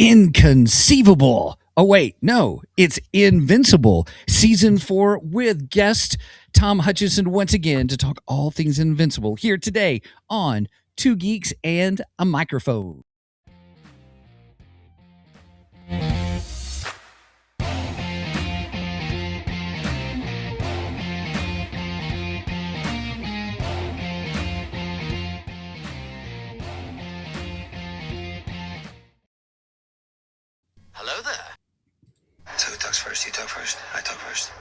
Inconceivable. Oh, wait, no, it's Invincible, Season 4 with guest Tom Hutchison once again to talk all things Invincible here today on Two Geeks and a Microphone. Hello there. So who talks first? You talk first? I talk first.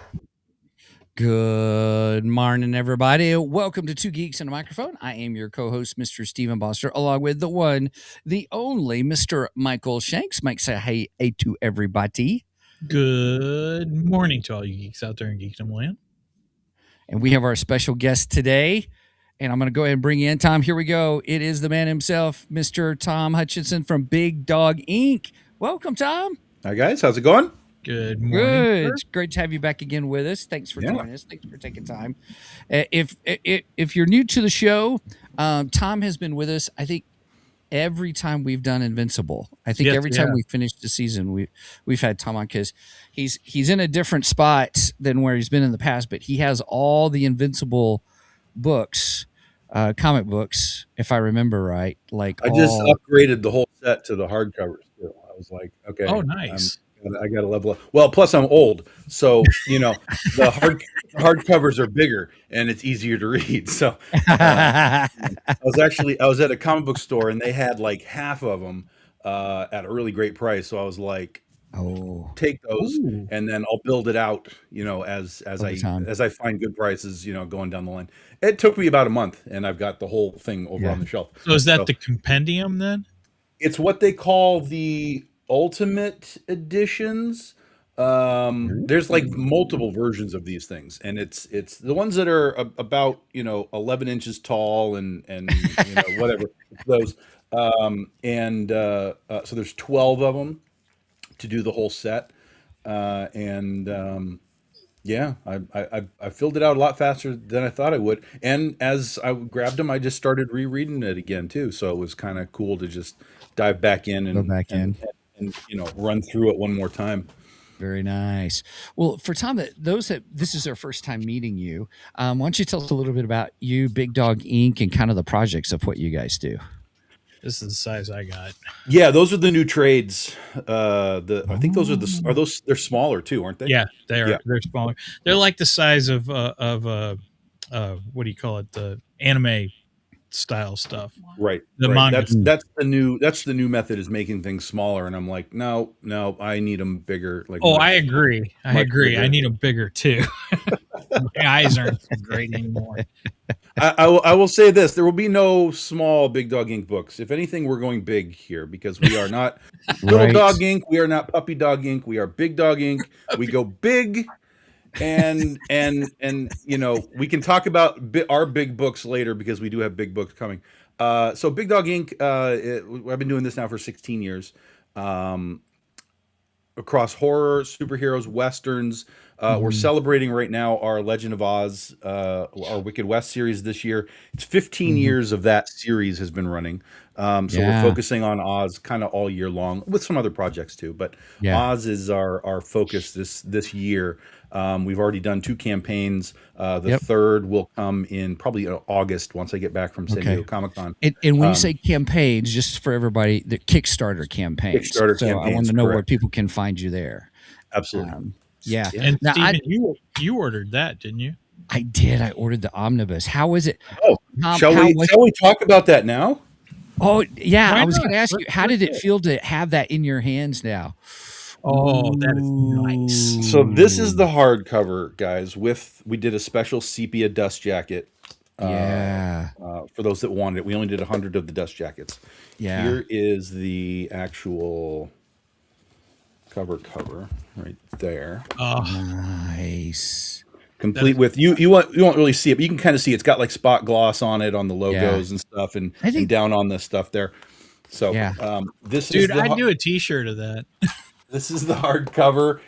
Good morning, everybody. Welcome to Two Geeks and a Microphone. I am your co-host, Mr. Stephen Boster, along with the one, the only Mr. Michael Shanks. Mike, say hey to everybody. Good morning to all you geeks out there in Geekdom Land. And we have our special guest today. And I'm going to go ahead and bring you in. Tom, here we go. It is the man himself, Mr. Tom Hutchison from Big Dog Inc. Welcome, Tom. Hi, guys. How's it going? Good morning. Good. Sir. It's great to have you back again with us. Thanks for joining us. Thanks for taking time. If you're new to the show, Tom has been with us, I think, every time we've done Invincible. I think every time we finished the season, we've had Tom on because he's in a different spot than where he's been in the past, but he has all the Invincible books, comic books, if I remember right. Like I just upgraded the whole set to the hardcovers too. I was like, okay, oh nice. I got to level up. Well, plus I'm old, so the hardcovers are bigger and it's easier to read. So I was at a comic book store and they had like half of them at a really great price. So I was like, take those and then I'll build it out. As I find good prices. Going down the line. It took me about a month, and I've got the whole thing over on the shelf. So is that the compendium then? It's what they call the Ultimate editions. There's like multiple versions of these things, and it's the ones that are about 11 inches tall and whatever those. So there's 12 of them to do the whole set, I filled it out a lot faster than I thought I would. And as I grabbed them, I just started rereading it again too. So it was kind of cool to just dive back in and run through it one more time. Very nice. Well, for Tom, this is our first time meeting you. Why don't you tell us a little bit about you, Big Dog Inc., and kind of the projects of what you guys do? This is the size I got. Yeah, those are the new trades. I think those are those. They're smaller too, aren't they? Yeah, they are. Yeah. They're smaller. They're like the size of what do you call it? The anime style stuff. Right. Manga. That's the new method, is making things smaller. And I'm like, no, I need them bigger. Like, I agree. I need them bigger too. My eyes aren't so great anymore. I will say this: there will be no small Big Dog Inc. books. If anything, we're going big here because we are not Little Dog Inc. We are not Puppy Dog Inc. We are Big Dog Inc. We go big, and we can talk about our big books later because we do have big books coming. So Big Dog Inc. I've been doing this now for 16 years. Across horror, superheroes, westerns. We're celebrating right now our Legend of Oz, our Wicked West series this year. It's 15 years of that series has been running. We're focusing on Oz kind of all year long with some other projects too. But Oz is our focus this year. We've already done 2 campaigns. The third will come in probably August once I get back from San Diego Comic-Con. And when you say campaigns, just for everybody, the Kickstarter campaigns. Campaigns, I want to know where people can find you there. Absolutely. And now, Steven, you ordered that, didn't you? I did. I ordered the omnibus. How is it? Shall we talk about that now? Oh, yeah. I was going to ask you, how did it feel to have that in your hands now? Oh, that is nice. So this is the hardcover, guys. We did a special sepia dust jacket. For those that wanted it. We only did 100 of the dust jackets. Yeah. Here is the actual cover right there. Oh, nice. Complete with you won't really see it, but you can kind of see it's got like spot gloss on it on the logos and stuff, and down on the stuff there. So I'd do a t-shirt of that. This is the hardcover.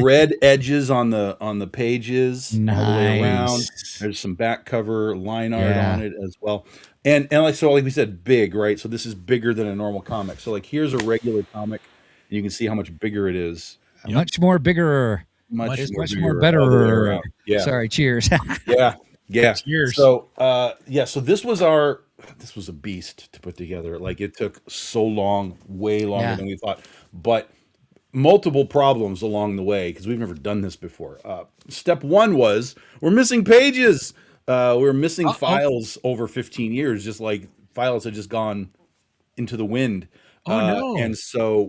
Red edges on the pages all the way around. There's some back cover line art on it as well. And like we said, big, right? So this is bigger than a normal comic. So like here's a regular comic. You can see how much bigger it is. Much more bigger. Much It's more much more bigger all the way better. around. Yeah. Sorry. Cheers. Yeah. Yeah. Cheers. So, so this was a beast to put together. Like it took so long, way longer Yeah. than we thought, but multiple problems along the way because we've never done this before. Step one was we're missing pages. We're missing files over 15 years, just like files had just gone into the wind. Oh no. And so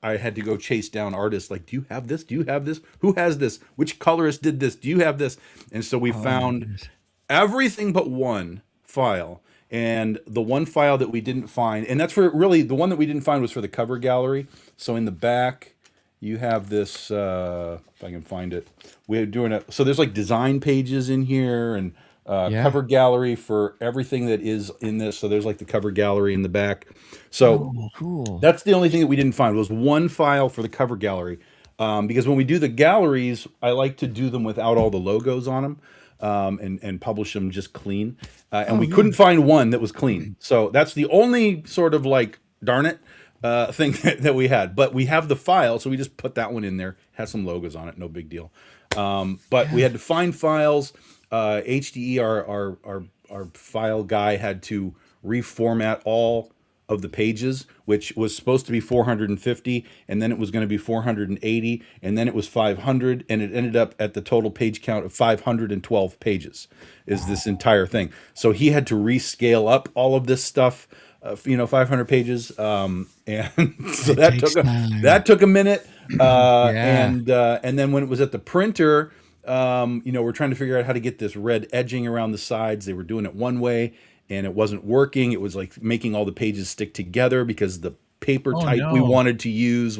I had to go chase down artists like, do you have this? Do you have this? Who has this? Which colorist did this? Do you have this? And so we found everything but one file. And the one file that we didn't find, and that's for really the one that we didn't find was for the cover gallery. So in the back, you have this, if I can find it, we're doing so there's like design pages in here and cover gallery for everything that is in this. So there's like the cover gallery in the back. So cool. That's the only thing that we didn't find was one file for the cover gallery. Because when we do the galleries, I like to do them without all the logos on them. And publish them just clean. And we couldn't find one that was clean. So that's the only sort of like, darn it, thing that we had. But we have the file, so we just put that one in there. Has some logos on it, no big deal. But we had to find files. HDE, our file guy, had to reformat all of the pages, which was supposed to be 450, and then it was going to be 480, and then it was 500, and it ended up at the total page count of 512 pages is this entire thing. So he had to rescale up all of this stuff, 500 pages, and so that took a minute. And then when it was at the printer, we're trying to figure out how to get this red edging around the sides. They were doing it one way, and it wasn't working. It was like making all the pages stick together because the paper type we wanted to use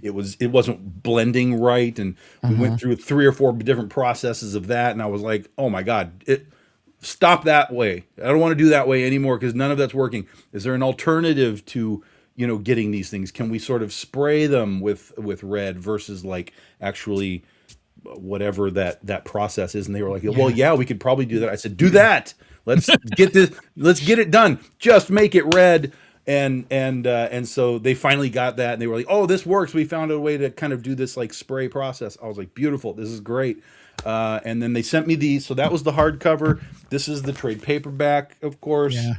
it wasn't blending right, and we went through 3 or 4 different processes of that, and I was like, oh my god, stop that way. I don't want to do that way anymore because none of that's working. Is there an alternative to getting these things? Can we sort of spray them with red versus like actually whatever that process is? And they were like, well, yeah, we could probably do that. I said, do that. Let's get it done. Just make it red. And so they finally got that, and they were like, oh, this works. We found a way to kind of do this like spray process. I was like, beautiful. This is great. And then they sent me these. So that was the hardcover. This is the trade paperback, of course. Yeah.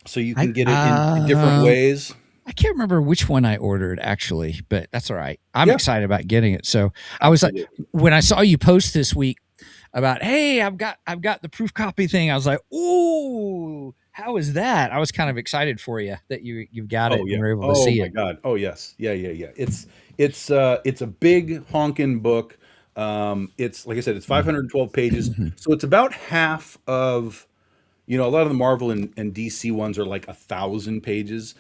So you can get it in different ways. I can't remember which one I ordered actually, but that's all right. I'm excited about getting it. So I was like, when I saw you post this week about, hey, I've got the proof copy thing, I was like, ooh, how is that? I was kind of excited for you that you've got it and were able to see it. Oh my god! Oh yes, yeah. It's a big honking book. It's like I said, it's 512 pages, so it's about half of, a lot of the Marvel and DC ones are like 1,000 pages.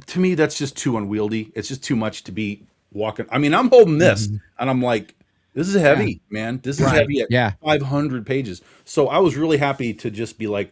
To me, that's just too unwieldy. It's just too much to be walking. I mean, I'm holding this, and I'm like, this is heavy, man. This is heavy at 500 pages. So I was really happy to just be like,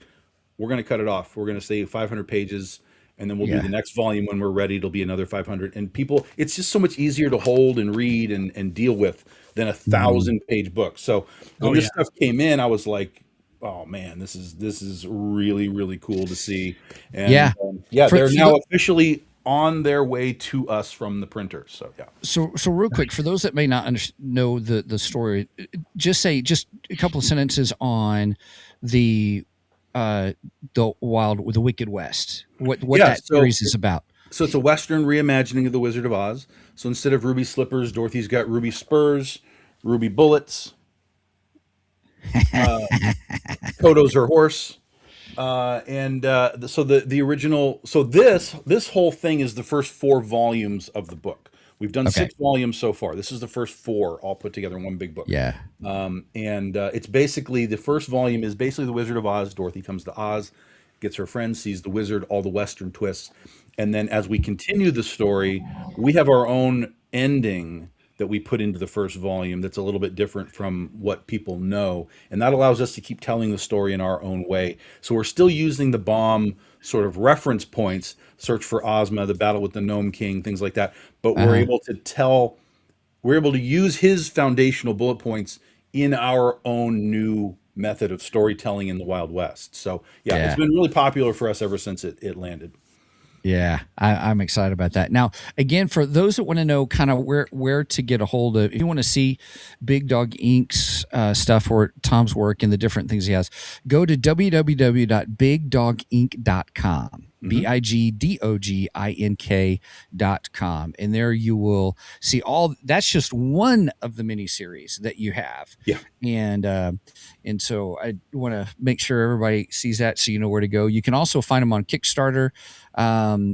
we're going to cut it off. We're going to say 500 pages, and then we'll do the next volume when we're ready. It'll be another 500. And people, it's just so much easier to hold and read and deal with than 1,000-page book. So when this stuff came in, I was like, oh man, this is really, really cool to see. And they're now officially on their way to us from the printer. So So real quick, for those that may not know the story, just a couple of sentences on the Wicked West. What that series is about. So it's a Western reimagining of the Wizard of Oz. So instead of ruby slippers, Dorothy's got ruby spurs, ruby bullets. Kodo's her horse. So the original, so this whole thing is the first 4 volumes of the book. We've done 6 volumes so far. This is the first 4 all put together in one big book. Yeah. It's basically, the first volume is basically the Wizard of Oz. Dorothy comes to Oz, gets her friend, sees the wizard, all the Western twists. And then as we continue the story, we have our own ending that we put into the first volume that's a little bit different from what people know. And that allows us to keep telling the story in our own way. So we're still using the bomb sort of reference points, search for Ozma, the battle with the Gnome King, things like that. But we're able to use his foundational bullet points in our own new method of storytelling in the Wild West. So it's been really popular for us ever since it landed. Yeah, I'm excited about that. Now, again, for those that want to know kind of where to get a hold of, if you want to see Big Dog Inc.'s stuff or Tom's work and the different things he has, go to www.bigdoginc.com. BIGDOGINK.com. And there you will see all that's just one of the mini series that you have. Yeah. And so I want to make sure everybody sees that so you know where to go. You can also find them on Kickstarter.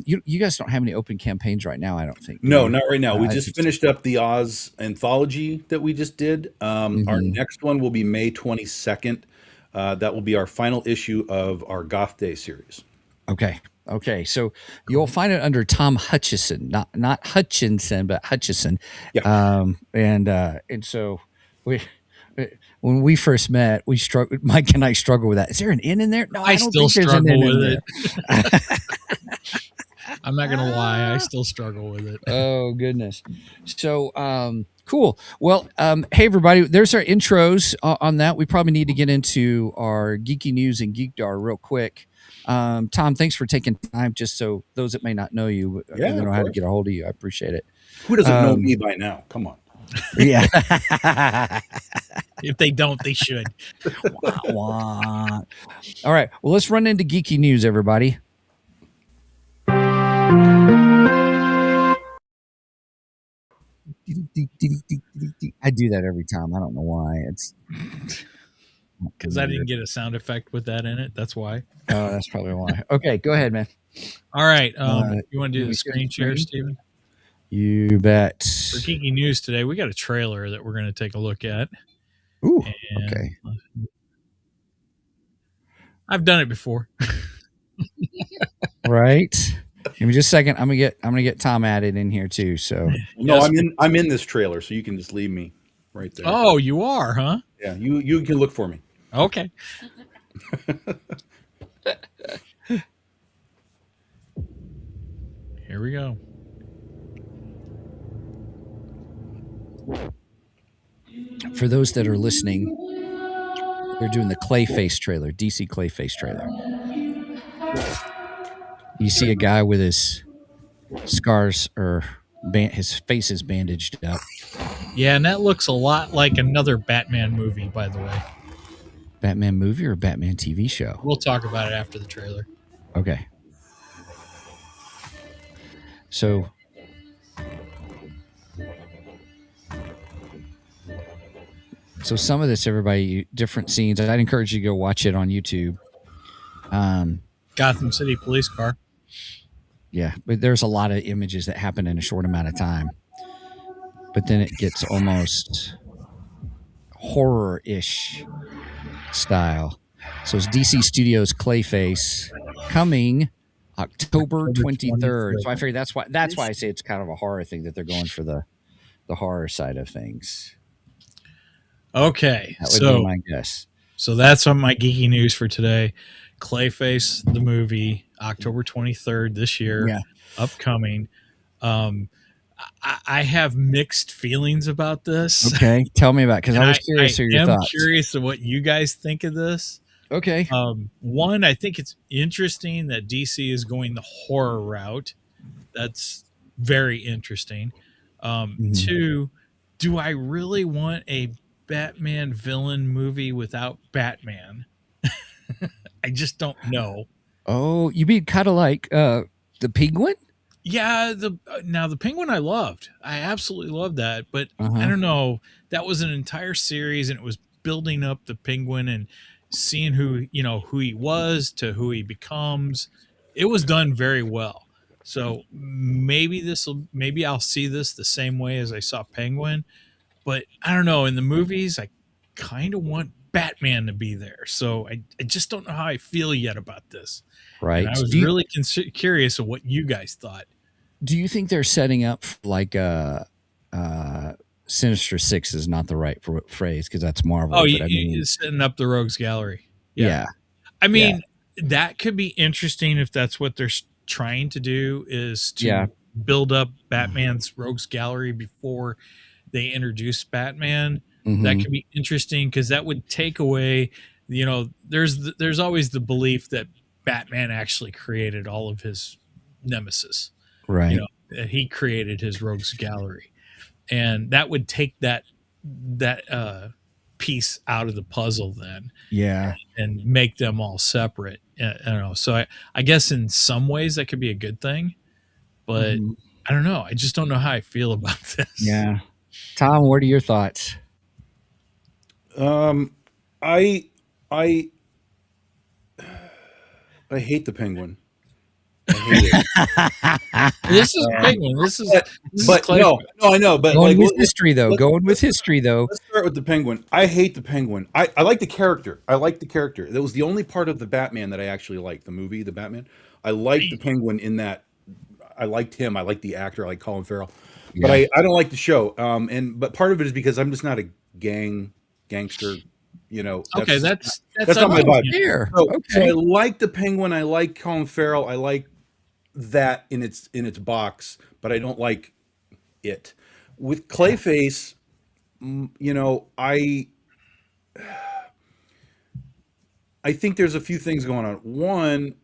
You guys don't have any open campaigns right now, I don't think. No, not right now. We I just think finished up the Oz anthology that we just did. Our next one will be May 22nd. That will be our final issue of our Goth Day series. Okay. So you'll find it under Tom Hutchison, not Hutchinson, but Hutchison. Yeah. And so when we first met, we struggled. Mike and I struggled with that. Is there an N in there? No, I don't still think there's an struggle N in with there. it. I'm not gonna lie, I still struggle with it. Oh goodness. So cool. Well, hey everybody, there's our intros on that. We probably need to get into our geeky news and geekdar real quick. Tom, thanks for taking time. Just so those that may not know you, Yeah, they of know how to course. get a hold of you. I appreciate it. Who doesn't know me by now? Come on. Yeah. If they don't, they should. Wah, wah. All right. Well, let's run into geeky news, everybody. I do that every time. I don't know why. It's Because I didn't get a sound effect with that in it. That's why. Oh, that's probably why. Okay, go ahead, man. All right. You want to do do we the share screen the share, screen? Steven? You bet. For Geeky News today, we got a trailer that we're going to take a look at. Ooh, And okay. I've done it before. Right. Give me just a second. I'm gonna get Tom added in here too. So No, Yes. I'm in this trailer, so you can just leave me right there. Oh, you are, huh? Yeah, you can look for me. Okay. Here we go. for those that are listening, we're doing the Clayface trailer, DC Clayface trailer. You see a guy with his scars or his face is bandaged up. Yeah, and that looks a lot like another Batman movie, by the way. Batman movie or Batman TV show? We'll talk about it after the trailer. Okay. So some of this, everybody, different scenes. I'd encourage you to go watch it on YouTube. Gotham City police car. Yeah, but there's a lot of images that happen in a short amount of time. But then it gets almost horror-ish style. So it's DC Studios Clayface coming October 23rd. So I figure that's why I say it's kind of a horror thing, that they're going for the horror side of things. Okay, That would be my guess. So that's on my geeky news for today. Clayface, the movie, October 23rd this year, upcoming. I have mixed feelings about this. Okay, tell me about it, because I was curious of your thoughts. I'm curious of what you guys think of this. Okay. One, I think it's interesting that DC is going the horror route. That's very interesting. Two, do I really want a Batman villain movie without Batman? I just don't know. Oh, you mean kind of like the Penguin? Yeah, now the Penguin I loved. I absolutely loved that, but I don't know. That was an entire series, and it was building up the Penguin and seeing who he was to who he becomes. It was done very well. So maybe I'll see this the same way as I saw Penguin, but I don't know. In the movies, I kind of want Batman to be there. So I just don't know how I feel yet about this. Right. And I was really curious of what you guys thought. Do you think they're setting up like Sinister Six is not the right phrase, because that's Marvel. Oh, you're setting up the Rogues Gallery. Yeah. I mean, that could be interesting if that's what they're trying to do, is to build up Batman's Rogues Gallery before they introduce Batman. That could be interesting, because that would take away, there's always the belief that Batman actually created all of his nemesis. Right. You know, he created his rogues gallery, and that would take that piece out of the puzzle then, Yeah. and make them all separate. I don't know. So I guess in some ways that could be a good thing, but Mhm. I don't know. I just don't know how I feel about this. Yeah. Tom, what are your thoughts? I I I hate the Penguin. I hate it. This is Penguin. This is Clay. no, I know, but Going like with history, though. Going with let's start- history, though. let's start with the Penguin. I hate the Penguin. I like the character. I like the character. That was the only part of the Batman that I actually liked. The movie, the Batman. I liked the Penguin in that. I liked him. I liked the actor. I like Colin Farrell. But Yeah. I don't like the show. But part of it is because I'm just not a gangster. You know. Okay, that's not my vibe. Here. So I Okay. like the Penguin. I like Colin Farrell. I like that in its box, but I don't like it. With Clayface, you know, I think there's a few things going on. One,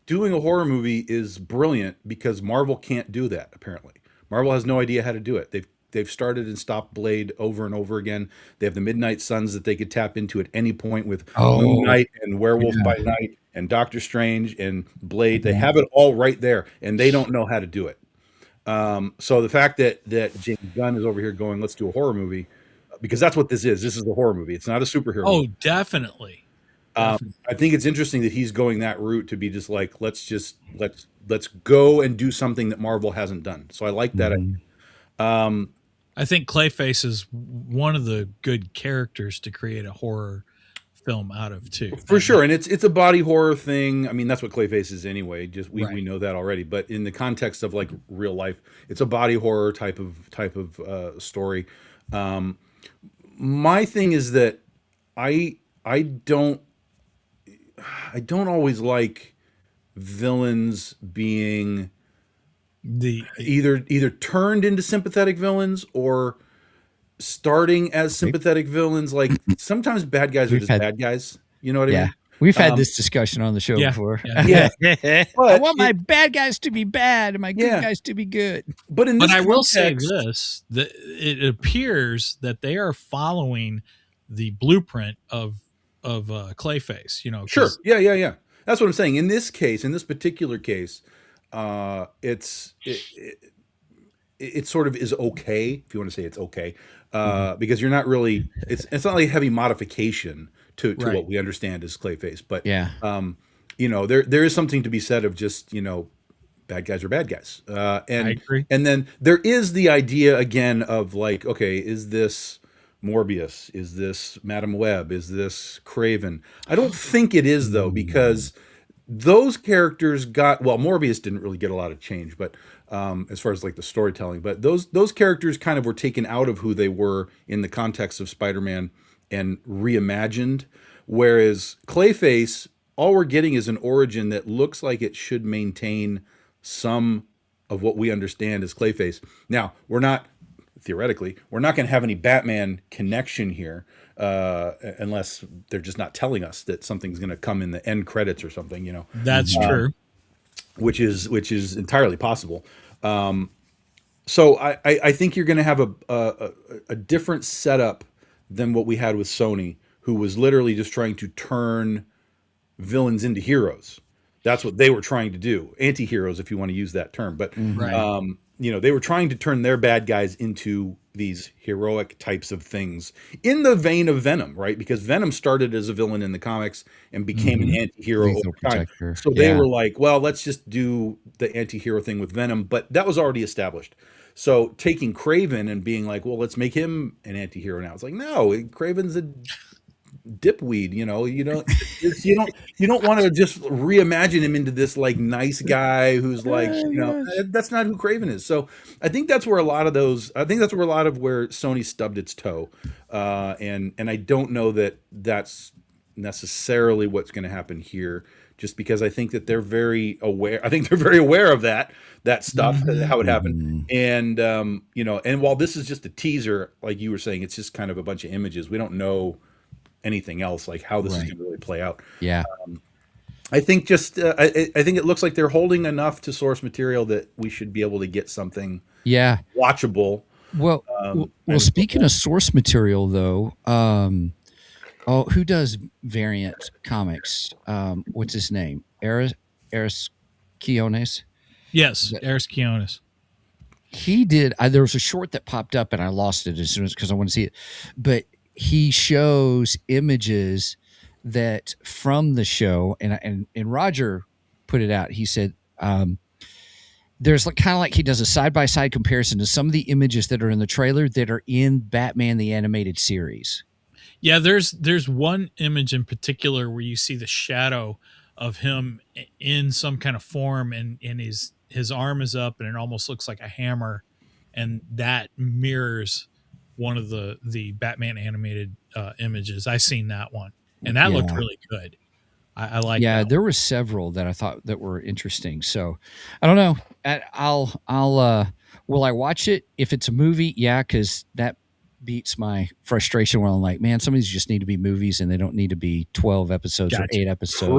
doing a horror movie is brilliant because Marvel can't do that. Apparently, Marvel has no idea how to do it. They've started and stopped Blade over and over again. They have the Midnight Suns that they could tap into at any point with Moon Knight and Werewolf by Night and Doctor Strange and Blade. They have it all right there, and they don't know how to do it. So the fact that James Gunn is over here going, let's do a horror movie, because that's what this is. This is a horror movie. It's not a superhero Oh, movie. definitely. I think it's interesting that he's going that route to be just like, let's go and do something that Marvel hasn't done. So I like that. I think Clayface is one of the good characters to create a horror film out of too. For sure, and it's a body horror thing. I mean, that's what Clayface is anyway. Just we Right. know that already. But in the context of like real life, it's a body horror type of story. My thing is that I don't always like villains being The either turned into sympathetic villains or starting as sympathetic villains. Like sometimes bad guys are We've just had- bad guys. You know what I Yeah. mean? We've had this discussion on the show Yeah, before. yeah. I But want my bad guys to be bad and my good Yeah. guys to be good. But in But this I will say context- this: that it appears that they are following the blueprint of Clayface. You know, 'cause- Sure. Yeah. That's what I'm saying. In this case, in this particular case, it sort of is okay, if you want to say it's okay, because you're not really. It's not like a heavy modification to Right. what we understand as Clayface, but Yeah. you know, there is something to be said of just, you know, bad guys are bad guys, and I agree. and then there is the idea again of like, okay, is this Morbius? Is this Madam Web? Is this Craven? I don't think it is though, because those characters got, well, Morbius didn't really get a lot of change, but as far as like the storytelling, but those characters kind of were taken out of who they were in the context of Spider-Man and reimagined, whereas Clayface, all we're getting is an origin that looks like it should maintain some of what we understand as Clayface. Now, we're not going to have any Batman connection here, unless they're just not telling us that something's going to come in the end credits or something, you know, That's true. which is entirely possible. So I think you're going to have a different setup than what we had with Sony, who was literally just trying to turn villains into heroes. That's what they were trying to do. Anti-heroes, if you want to use that term. But Right. you know, they were trying to turn their bad guys into these heroic types of things in the vein of Venom, right? Because Venom started as a villain in the comics and became an anti-hero Lethal over time. Protector. So they Yeah. were like, well, let's just do the anti-hero thing with Venom, but that was already established. So taking Craven and being like, well, let's make him an anti-hero now. It's like, no, Craven's a dipweed, you know. You don't want to just reimagine him into this like nice guy who's like, you know, that's not who Craven is. So I think that's where a lot of where Sony stubbed its toe, and I don't know that that's necessarily what's going to happen here, just because I think that they're very aware. I think they're very aware of that stuff, how it happened. And you know, and while this is just a teaser, like you were saying, it's just kind of a bunch of images. We don't know anything else, like how this is going to really play out. Yeah. I think just I think it looks like they're holding enough to source material that we should be able to get something Yeah. watchable. Well, And speaking of source material, though, oh, who does variant comics? What's his name? Eris Quiones. Yes, Eris Quiones. He did. There was a short that popped up, and I lost it as soon as because I want to see it. But he shows images that from the show, and Roger put it out. He said. There's like kind of like he does a side by side comparison to some of the images that are in the trailer that are in Batman the Animated Series. Yeah, there's one image in particular where you see the shadow of him in some kind of form, and his arm is up, and it almost looks like a hammer, and that mirrors one of the Batman animated images. I seen that one, and that looked really good. I like. Yeah, that there were several that I thought that were interesting. So I don't know. I'll will I watch it if it's a movie? Yeah, because that beats my frustration when I'm like, man, some of these just need to be movies and they don't need to be 12 episodes or 8 episodes.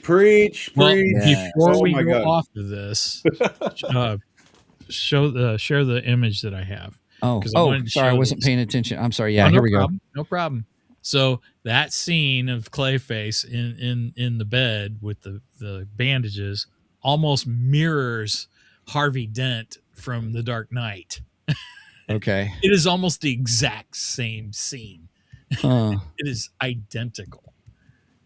Preach. Well, before we go off of this, share the image that I have. Sorry, I wasn't paying attention. I'm sorry. Yeah, here we go. No problem. So that scene of Clayface in the bed with the bandages almost mirrors Harvey Dent from The Dark Knight. Okay. It is almost the exact same scene. It is identical.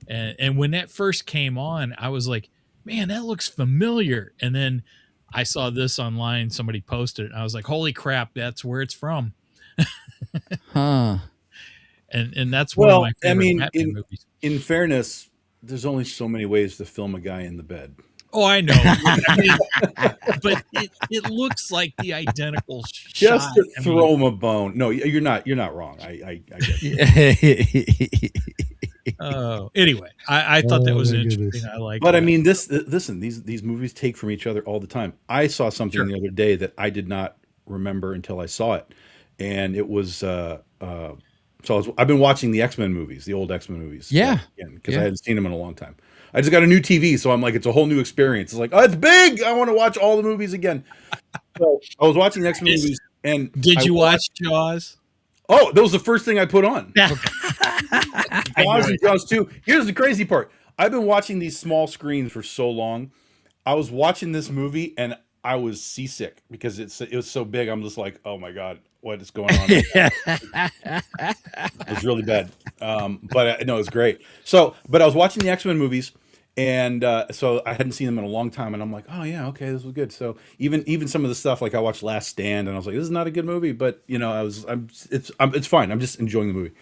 And when that first came on, I was like, man, that looks familiar. And then I saw this online. Somebody posted it. And I was like, holy crap, that's where it's from. And that's one of my favorite Batman movies. In fairness, there's only so many ways to film a guy in the bed. Oh, I know. But it looks like the identical just shot. To throw him a bone. No, you're not wrong. I get it. Oh, anyway, I thought that was interesting. Goodness. I like. But that. I mean, listen, these movies take from each other all the time. I saw something the other day that I did not remember until I saw it, and it was I've been watching the X-Men movies, the old X-Men movies. Yeah, because I hadn't seen them in a long time. I just got a new TV, so I'm like, it's a whole new experience. It's like, oh, it's big. I want to watch all the movies again. So I was watching the X-Men movies, and did you watch Jaws? Oh, that was the first thing I put on. Jaws and Jaws 2. Here's the crazy part. I've been watching these small screens for so long. I was watching this movie and I was seasick because it was so big. I'm just like, oh my God, what is going on? It was really bad. But no, it was great. But I was watching the X-Men movies, and so I hadn't seen them in a long time, and I'm like, oh yeah, okay, this was good. So even some of the stuff, like I watched Last Stand, and I was like, this is not a good movie, but it's fine. I'm just enjoying the movie.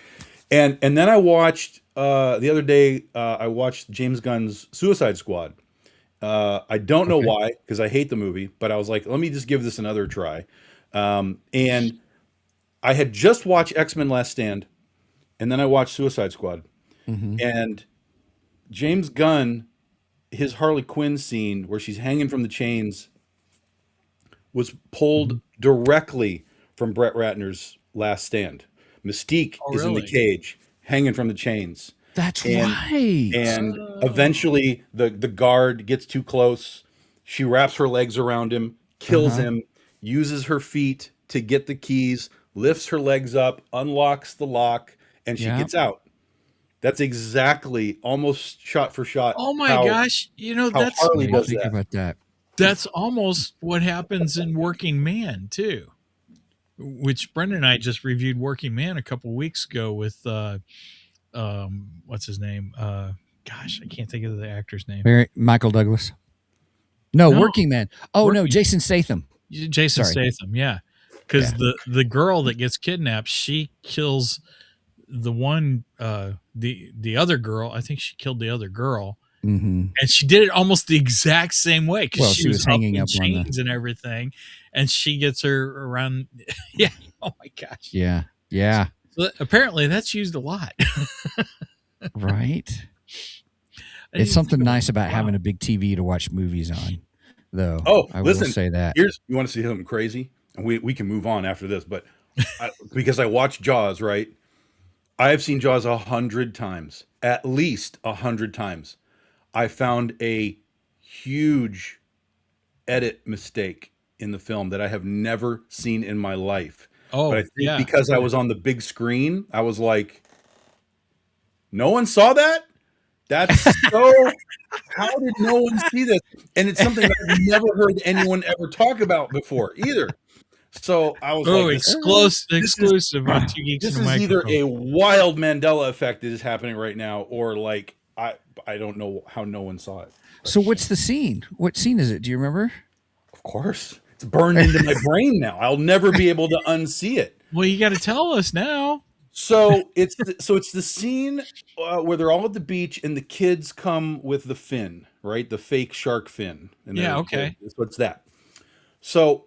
And then I watched the other day. I watched James Gunn's Suicide Squad. I don't know why, because I hate the movie, but I was like, let me just give this another try. And I had just watched X-Men Last Stand, and then I watched Suicide Squad. Mm-hmm. And James Gunn, his Harley Quinn scene where she's hanging from the chains was pulled directly from Brett Ratner's Last Stand. Mystique is in the cage, hanging from the chains. That's right. And eventually the guard gets too close. She wraps her legs around him, kills him, uses her feet to get the keys, lifts her legs up, unlocks the lock, and she gets out. That's exactly almost shot for shot. Oh my gosh. That's Harley does think about that. That's almost what happens in Working Man too. Which Brendan and I just reviewed Working Man a couple weeks ago with what's his name? Gosh, I can't think of the actor's name. Michael Douglas. No, Working Man. Oh no, Jason Statham. Jason Statham, yeah. Because the girl that gets kidnapped, she kills the one the other girl. I think she killed the other girl. Mm-hmm. And she did it almost the exact same way because she was hanging up chains and everything, and she gets her around. Yeah. Oh my gosh. Yeah. Yeah. So apparently that's used a lot. Right. It's something nice about having a big TV to watch movies on, though. Oh, I listen, will say that. You want to see something crazy? And we can move on after this, but because I watched Jaws, right? I have seen Jaws 100 times, at least 100 times. I found a huge edit mistake in the film that I have never seen in my life. Oh, but I think yeah. because I was on the big screen, I was like, no one saw that? That's so how did no one see this? And it's something that I've never heard anyone ever talk about before either. So I was like, exclusive on Two Geeks this and a is either Microphone. a wild Mandela effect that is happening right now, or like I don't know how no one saw it. So what's the scene? What scene is it? Do you remember? Of course. It's burned into my brain now. I'll never be able to unsee it. Well, you got to tell us now. So it's the scene where they're all at the beach and the kids come with the fin, right? The fake shark fin. And Yeah, okay. So it's that. So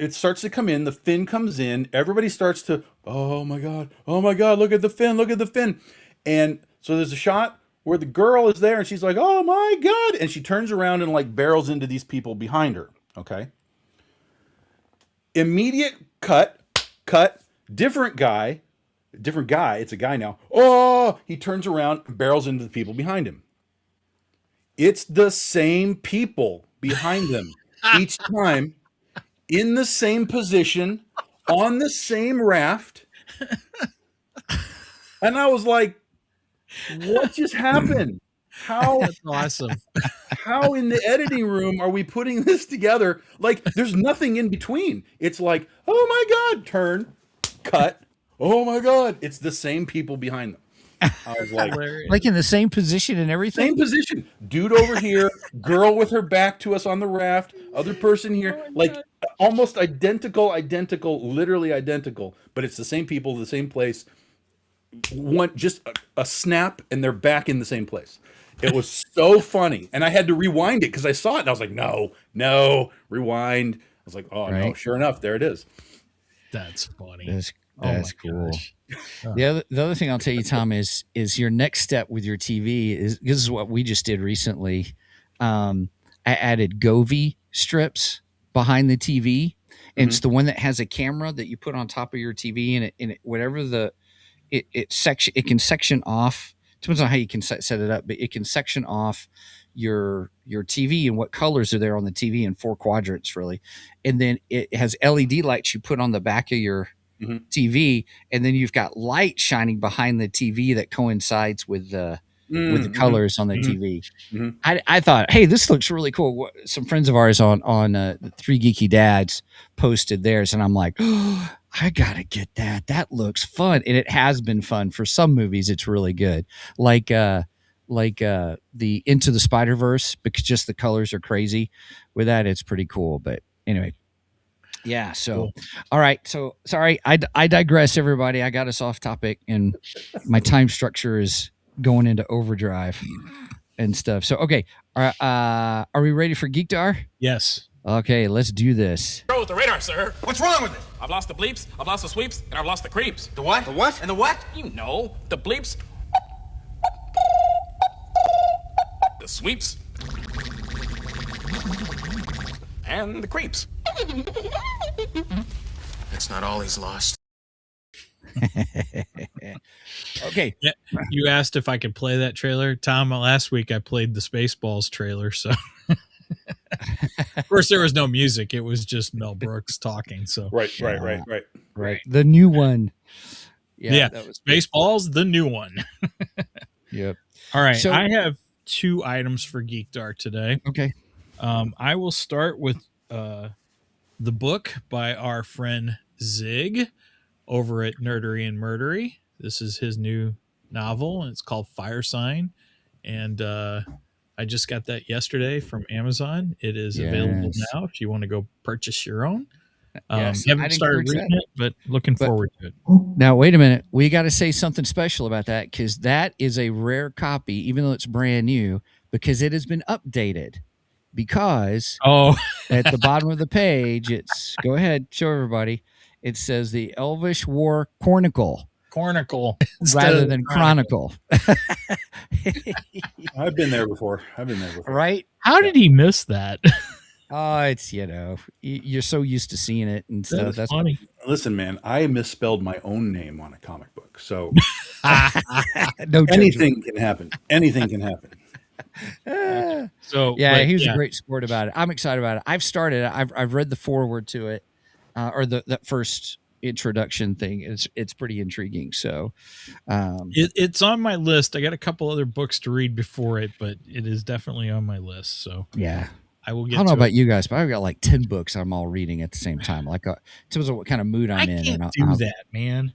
it starts to come in. The fin comes in. Everybody starts to, oh my God, look at the fin. And so there's a shot where the girl is there and she's like, oh my God. And she turns around and like barrels into these people behind her. Okay. Immediate cut, different guy. It's a guy now. Oh, he turns around and barrels into the people behind him. It's the same people behind them each time, in the same position, on the same raft. And I was like, what just happened? That's awesome. How in the editing room are we putting this together? Like, there's nothing in between. It's like, oh my God, turn, cut. Oh my God, it's the same people behind them. I was like in the same position and everything. Same position. Dude over here, girl with her back to us on the raft, other person here, like almost identical, literally identical, but it's the same people, the same place. One just a snap and they're back in the same place. It was so funny. And I had to rewind it because I saw it and I was like, no, rewind. I was like, oh no, sure enough, there it is. That's funny. That's cool. The other thing I'll tell you, Tom, is your next step with your TV is, this is what we just did recently. I added Govee strips behind the TV, and it's the one that has a camera that you put on top of your TV, and it whatever it can section off. Depends on how you can set it up, but it can section off your TV and what colors are there on the TV in 4 quadrants, really. And then it has LED lights you put on the back of your TV, and then you've got light shining behind the TV that coincides with the colors on the TV. I thought, hey, this looks really cool. Some friends of ours on the Three Geeky Dads posted theirs, and I'm like, oh, I gotta get that. That looks fun, and it has been fun for some movies. It's really good, like the Into the Spider-Verse, because just the colors are crazy. With that, it's pretty cool. But anyway. Yeah. So, cool. All right. So sorry, I digress, everybody. I got us off topic, and my time structure is going into overdrive and stuff. So, okay. Are we ready for Geekdar? Yes. Okay, let's do this. Go with the radar, sir. What's wrong with it? I've lost the bleeps, I've lost the sweeps, and I've lost the creeps. The what? The what? And the what? You know, the bleeps, the sweeps, and the creeps. That's not all he's lost. Okay. Yeah, you asked if I could play that trailer, Tom. Last week I played the Spaceballs trailer, so of course there was no music. It was just Mel Brooks talking. So right. The new one. Yeah, that was Spaceballs, the new one. Yep. All right. So, I have 2 items for Geek Dark today. Okay. I will start with the book by our friend Zig over at Nerdery and Murdery. This is his new novel, and it's called Fire Sign. And I just got that yesterday from Amazon. It is available now if you want to go purchase your own. Haven't started reading it, but looking forward to it. Now, wait a minute. We got to say something special about that, because that is a rare copy, even though it's brand new, because it has been updated. Because at the bottom of the page, it's, go ahead, show everybody. It says the Elvish War Chronicle rather than Chronicle. I've been there before. Right? How did he miss that? Oh, it's, you're so used to seeing it and stuff. That's funny. Listen, man, I misspelled my own name on a comic book, so no anything can happen. Anything can happen. So yeah, but, he was a great sport about it. I'm excited about it. I've started. I've read the foreword to it, or that first introduction thing. It's pretty intriguing. So, it's on my list. I got a couple other books to read before it, but it is definitely on my list. So yeah. I will I get don't know to about it. you guys, but I've got like 10 books I'm all reading at the same time. Like, in terms of what kind of mood I'm I in. can't And do that, man.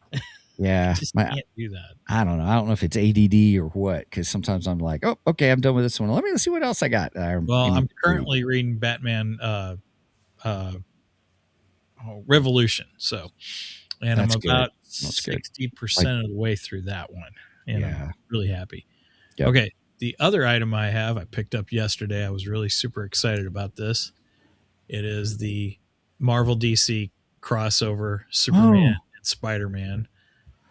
yeah, I just can't do that. I don't know. I don't know if it's ADD or what, because sometimes I'm like, oh, okay, I'm done with this one. Let me see what else I got. Well, I'm currently reading Batman Revolution. So, and That's I'm good. about That's good. 60% of the way through that one. And Yeah. I'm really happy. Yep. Okay. The other item I picked up yesterday. I was really super excited about this. It is the Marvel DC crossover Superman and Spider-Man.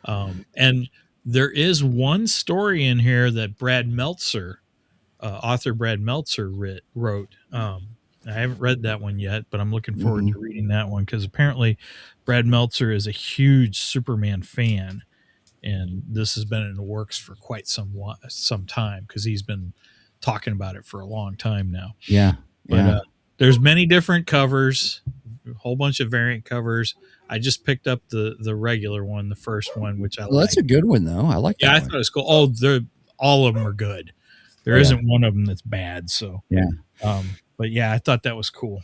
And there is one story in here that Brad Meltzer, author Brad Meltzer wrote. I haven't read that one yet, but I'm looking forward to reading that one because apparently Brad Meltzer is a huge Superman fan, and this has been in the works for quite some time because he's been talking about it for a long time now. Yeah. But there's many different covers, a whole bunch of variant covers. I just picked up the regular one, the first one, which I like. That's a good one, though. I like that. Yeah, I one. thought it was cool. Oh, all of them are good. There isn't one of them that's bad. So yeah. But yeah, I thought that was cool.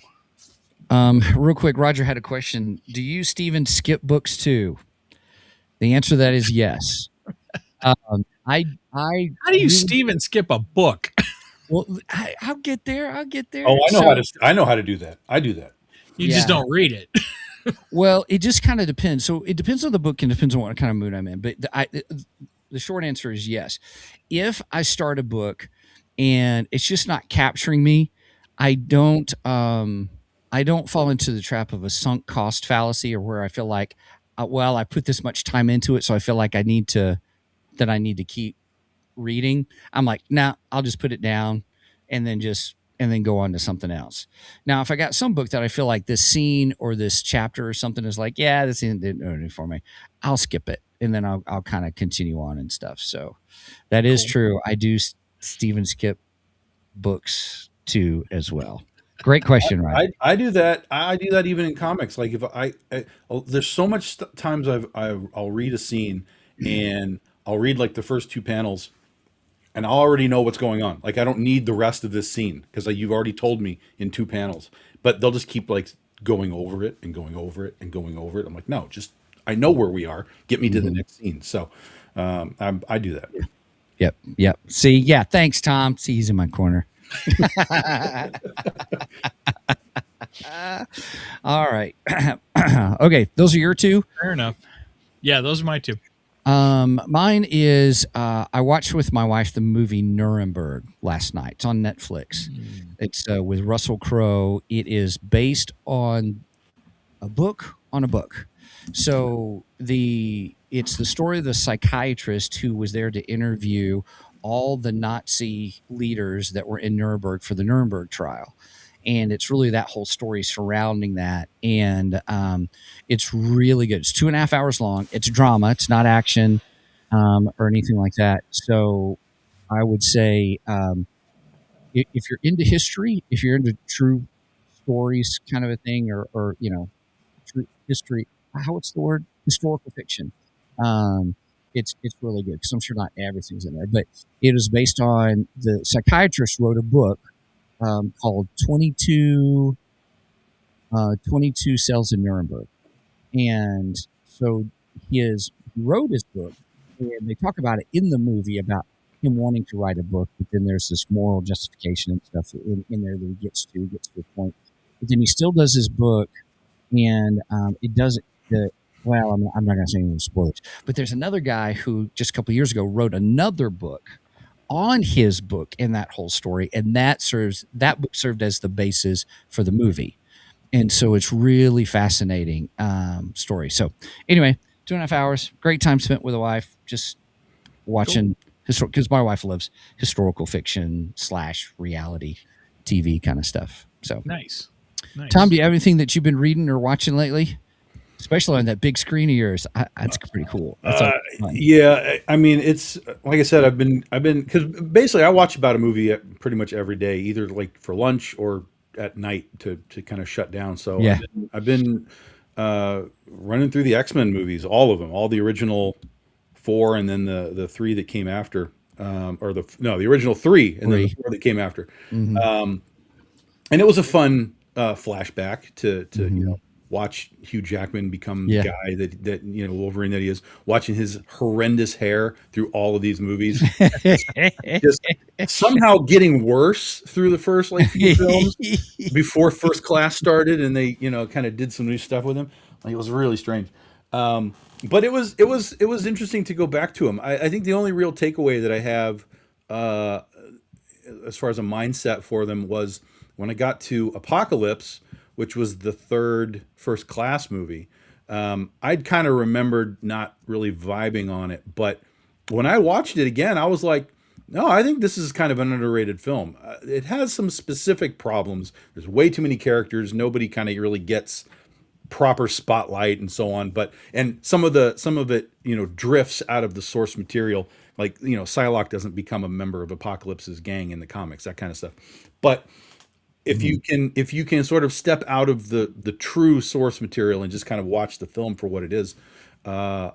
Real quick, Roger had a question. Do you, Steven, skip books too? The answer to that is yes. How do you, Steven, skip a book? Well, I'll get there. Oh, I know how to do that. I do that. You just don't read it. Well, it just kind of depends. So it depends on the book and depends on what kind of mood I'm in. But the short answer is yes. If I start a book and it's just not capturing me, I don't fall into the trap of a sunk cost fallacy, or where I feel like, I put this much time into it, so I feel like I need to keep reading. I'm like, nah, I'll just put it down and then go on to something else. Now, if I got some book that I feel like this scene or this chapter or something is like, yeah, this didn't do anything for me, I'll skip it and then I'll kind of continue on and stuff. So that is true. I do, Steven, skip books too as well. Great question, right? I do that. I do that even in comics. Like if there's so much times I'll read a scene and I'll read like the first two panels and I already know what's going on. Like I don't need the rest of this scene because you've already told me in two panels. But they'll just keep like going over it and going over it and going over it. I'm like, no, just I know where we are. Get me to the next scene. So I do that. Yep. See, yeah. Thanks, Tom. See, he's in my corner. All right. Okay, those are your two. Fair enough. Yeah, those are my two. Mine is I watched with my wife the movie Nuremberg last night. It's on Netflix. It's with Russell Crowe. It is based on a book on a book. So it's the story of the psychiatrist who was there to interview all the Nazi leaders that were in Nuremberg for the Nuremberg trial. And it's really that whole story surrounding that. And it's really good. It's 2.5 hours long. It's drama. It's not action or anything like that. So I would say if you're into history, if you're into true stories kind of a thing, or true history, what's the word? Historical fiction. It's really good because I'm sure not everything's in there, but it is based on the psychiatrist wrote a book called 22 Cells in Nuremberg. And so he wrote his book, and they talk about it in the movie about him wanting to write a book, but then there's this moral justification and stuff in there that he gets to a point. But then he still does his book, and it doesn't. Well, I'm not going to say any spoilers, but there's another guy who just a couple of years ago wrote another book on his book in that whole story, and that book served as the basis for the movie. And so it's really fascinating story. So anyway, 2.5 hours, great time spent with a wife, just watching because my wife loves historical fiction / reality TV kind of stuff. So nice. Tom, do you have anything that you've been reading or watching lately? especially on that big screen of yours. That's pretty cool. That's fun. Yeah, I mean, it's like I said, I've been because basically I watch about a movie pretty much every day, either like for lunch or at night to kind of shut down. So Yeah. I've been running through the X-Men movies, all of them, all the original 4, and then the 3 that came after, the original 3 and then the 4 that came after. Mm-hmm. And it was a fun flashback to watch Hugh Jackman become the guy that Wolverine that he is, watching his horrendous hair through all of these movies, just somehow getting worse through the first few films before First Class started, and they kind of did some new stuff with him. Like, it was really strange. But it was interesting to go back to him. I think the only real takeaway that I have as far as a mindset for them was when I got to Apocalypse, which was the third First Class movie. I'd kind of remembered not really vibing on it, but when I watched it again, I was like, no, I think this is kind of an underrated film. It has some specific problems. There's way too many characters. Nobody kind of really gets proper spotlight and so on. And some of it, drifts out of the source material. Like, Psylocke doesn't become a member of Apocalypse's gang in the comics, that kind of stuff. But if you can sort of step out of the true source material and just kind of watch the film for what it is, I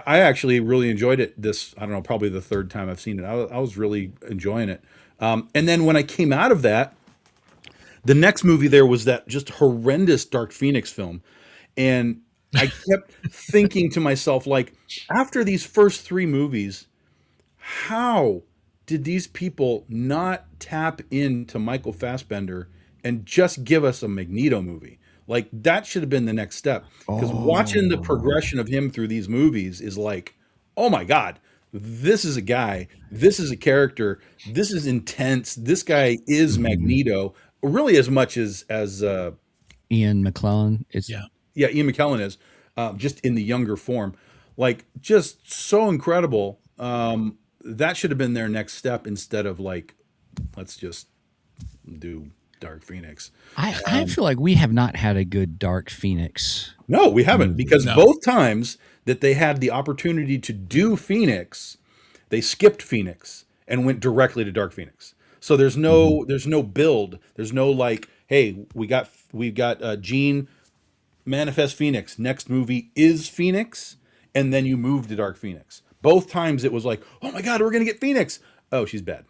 actually really enjoyed it. I don't know, probably the third time I've seen it. I was really enjoying it. And then when I came out of that, the next movie there was that just horrendous Dark Phoenix film, and I kept thinking to myself, like, after these first 3 movies, how did these people not tap into Michael Fassbender and just give us a Magneto movie? Like, that should have been the next step. Because watching the progression of him through these movies is like, oh my God, this is a guy, this is a character, this is intense. This guy is Magneto, really as much as Ian McKellen. Ian McKellen is, just in the younger form. Like, just so incredible. That should have been their next step instead of like, let's just do Dark Phoenix. I feel like we have not had a good Dark Phoenix. No, we haven't, because both times that they had the opportunity to do Phoenix, they skipped Phoenix and went directly to Dark Phoenix. So there's no build. There's no like, hey, we've got Jean manifest Phoenix. Next movie is Phoenix, and then you move to Dark Phoenix. Both times it was like, oh my God, we're gonna get Phoenix. Oh, she's bad.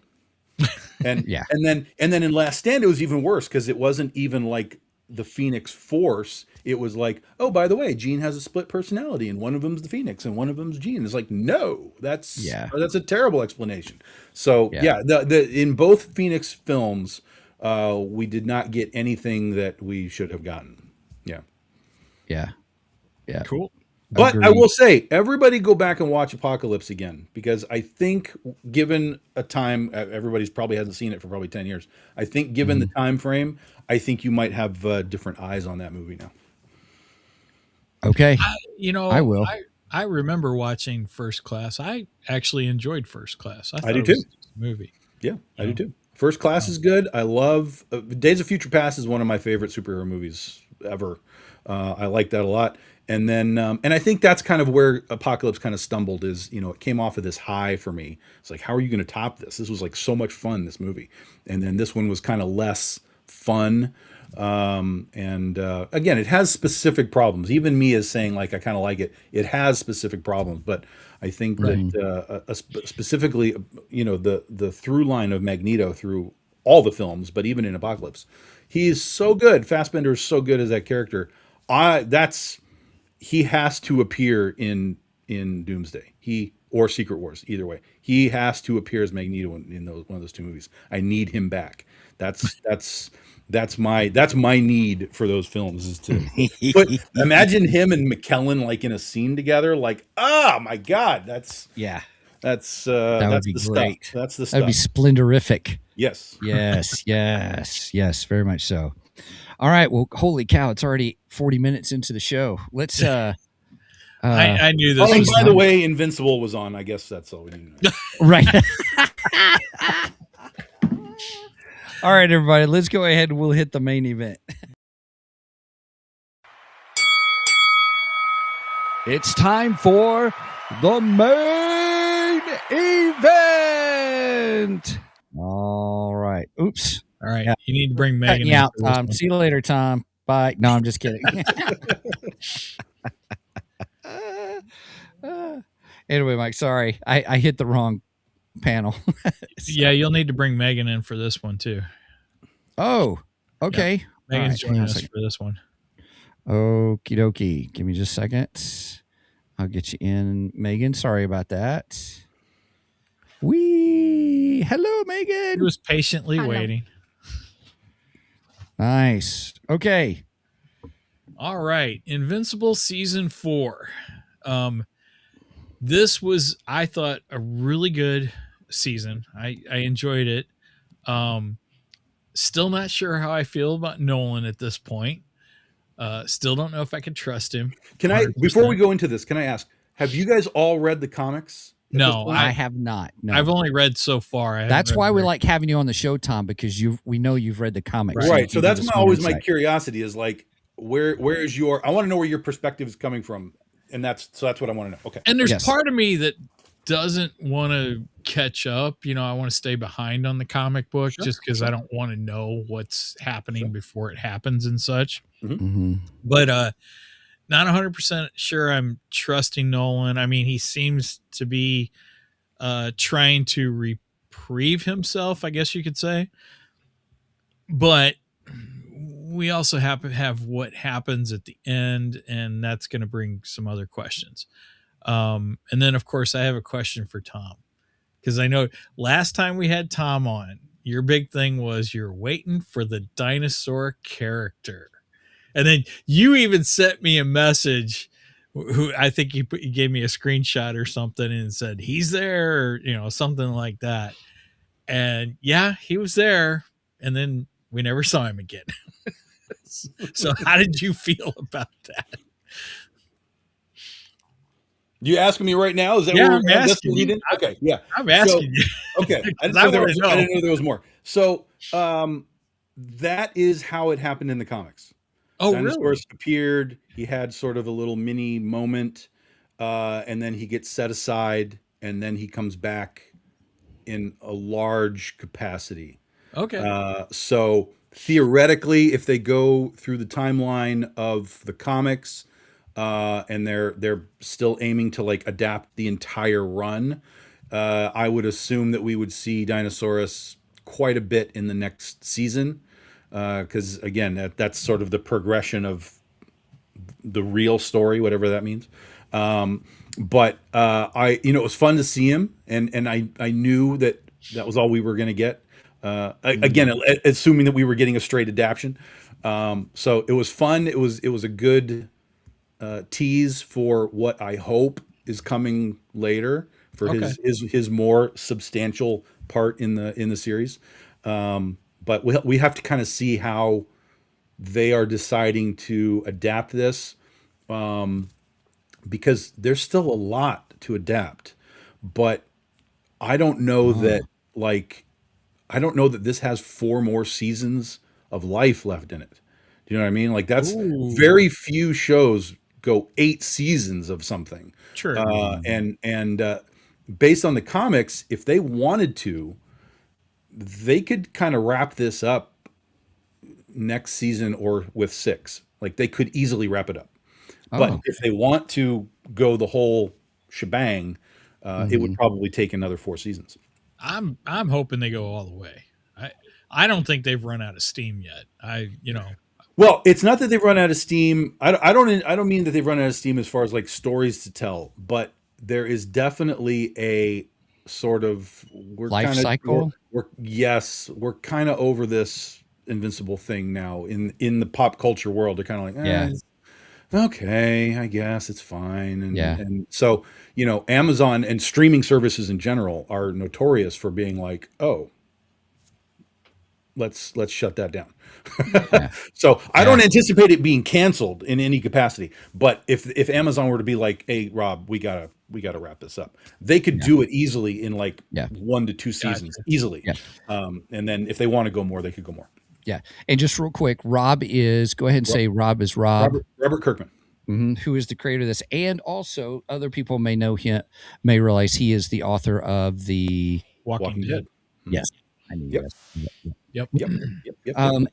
And and then in Last Stand it was even worse, because it wasn't even like the Phoenix Force. It was like, oh, by the way, Jean has a split personality, and one of them's the Phoenix, and one of them's Jean. It's like, no, that's a terrible explanation. So in both Phoenix films, we did not get anything that we should have gotten. Yeah. Cool. But Agreed. I will say, everybody go back and watch Apocalypse again, because I think, given a time, everybody's probably hasn't seen it for probably 10 years. I think given the time frame, I think you might have different eyes on that movie now. Okay. I will. I remember watching First Class. I actually enjoyed First Class. I do too. It was a movie. Yeah, I do too. First Class is good. I love Days of Future Past is one of my favorite superhero movies ever. I like that a lot. And then, and I think that's kind of where Apocalypse kind of stumbled, is, it came off of this high for me. It's like, how are you going to top this? This was like so much fun, this movie. And then this one was kind of less fun. And again, it has specific problems. Even me is saying, like, I kind of like it. It has specific problems, but I think that specifically, the through line of Magneto through all the films, but even in Apocalypse, he's so good. Fassbender is so good as that character. He has to appear in Doomsday, or Secret Wars, either way. He has to appear as Magneto in one of those 2 movies. I need him back. That's my need for those films, is to imagine him and McKellen like in a scene together. Like, oh my God, that's that would that's be the great. stuff. That's the stuff. That'd be splendorific. Yes. Yes, very much so. All right. Well, holy cow, it's already 40 minutes into the show. Let's I knew this and was by the way, Invincible was on. I guess that's all we need to know. right. All right, everybody, let's go ahead and we'll hit the main event. It's time for the main event. All right. Oops. All right. Yeah. You need to bring Megan Cutting in out, for this Tom. one. See you later, Tom. Bye. No, I'm just kidding. Anyway, Mike, sorry. I hit the wrong panel. Yeah, you'll need to bring Megan in for this one too. Oh, okay. Yep. Megan's joining us for this one. Okie dokie. Give me just a second. I'll get you in, Megan. Sorry about that. Hello, Megan. He was patiently waiting. Nice. Okay. All right. Invincible season 4. This was, I thought, a really good season. I enjoyed it. Still not sure how I feel about Nolan at this point. Still don't know if I can trust him. Can I, before we go into this, can I ask, have you guys all read the comics? No, I have not. No. I've only read so far. That's why we like having you on the show, Tom, because we know you've read the comics. Right. So that's always my insight. curiosity is like, where is your, I want to know where your perspective is coming from. And that's what I want to know. Okay. And there's part of me that doesn't want to catch up. You know, I want to stay behind on the comic book just because I don't want to know what's happening before it happens and such. Mm-hmm. But not 100% sure I'm trusting Nolan. I mean, he seems to be trying to reprieve himself, I guess you could say. But we also have what happens at the end, and that's going to bring some other questions. And then, of course, I have a question for Tom, because I know last time we had Tom on, your big thing was you're waiting for the dinosaur character. And then you even sent me a message who I think you gave me a screenshot or something and said, he's there, or, you know, something like that. And yeah, he was there. And then we never saw him again. So how did you feel about that? You asking me right now? Is that Yeah, what I'm asking you. Okay, yeah. I'm asking you. Okay. I didn't know there was more. So that is how it happened in the comics. Oh, Dinosaurus really? appeared. He had sort of a little mini moment, and then he gets set aside, and then he comes back in a large capacity. Okay. So theoretically, if they go through the timeline of the comics, and they're still aiming to like adapt the entire run, I would assume that we would see Dinosaurus quite a bit in the next season. Because again, that's sort of the progression of the real story, whatever that means. But it was fun to see him, and I knew that was all we were going to get. Again, assuming that we were getting a straight adaptation. So it was fun. It was a good tease for what I hope is coming later for his more substantial part in the series. But we have to kind of see how they are deciding to adapt this, because there's still a lot to adapt. But I don't know that this has 4 more seasons of life left in it. Do you know what I mean? Like that's very few shows go 8 seasons of something. Sure. And based on the comics, if they wanted to, they could kind of wrap this up next season or with 6. Like they could easily wrap it up. But if they want to go the whole shebang, it would probably take another 4 seasons. I'm hoping they go all the way. I don't think they've run out of steam yet. Well, it's not that they've run out of steam. I don't mean that they've run out of steam as far as like stories to tell, but there is definitely a sort of life cycle. We're kind of over this Invincible thing now in the pop culture world. They're kind of like, okay, I guess it's fine. And so, Amazon and streaming services in general are notorious for being like, oh, let's shut that down. So I don't anticipate it being canceled in any capacity. But if Amazon were to be like, hey, Rob, we gotta wrap this up, they could do it easily in like 1 to 2 seasons easily. And then if they want to go more, they could go more. Yeah. And just real quick, Rob is, go ahead and say Rob is Rob. Robert Kirkman. who is the creator of this, and also other people may know him, may realize he is the author of the Walking Dead. Yes, I knew Yep. Yep.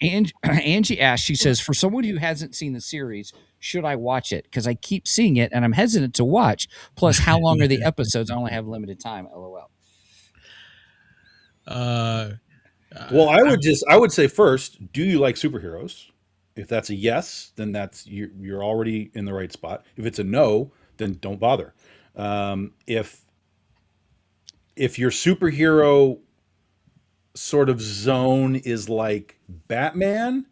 And Angie asked, she says, for someone who hasn't seen the series, should I watch it? Because I keep seeing it and I'm hesitant to watch. Plus, how long are the episodes? I only have limited time. LOL. Well, I would say first, do you like superheroes? If that's a yes, then that's you're already in the right spot. If it's a no, then don't bother. If your superhero sort of zone is like Batman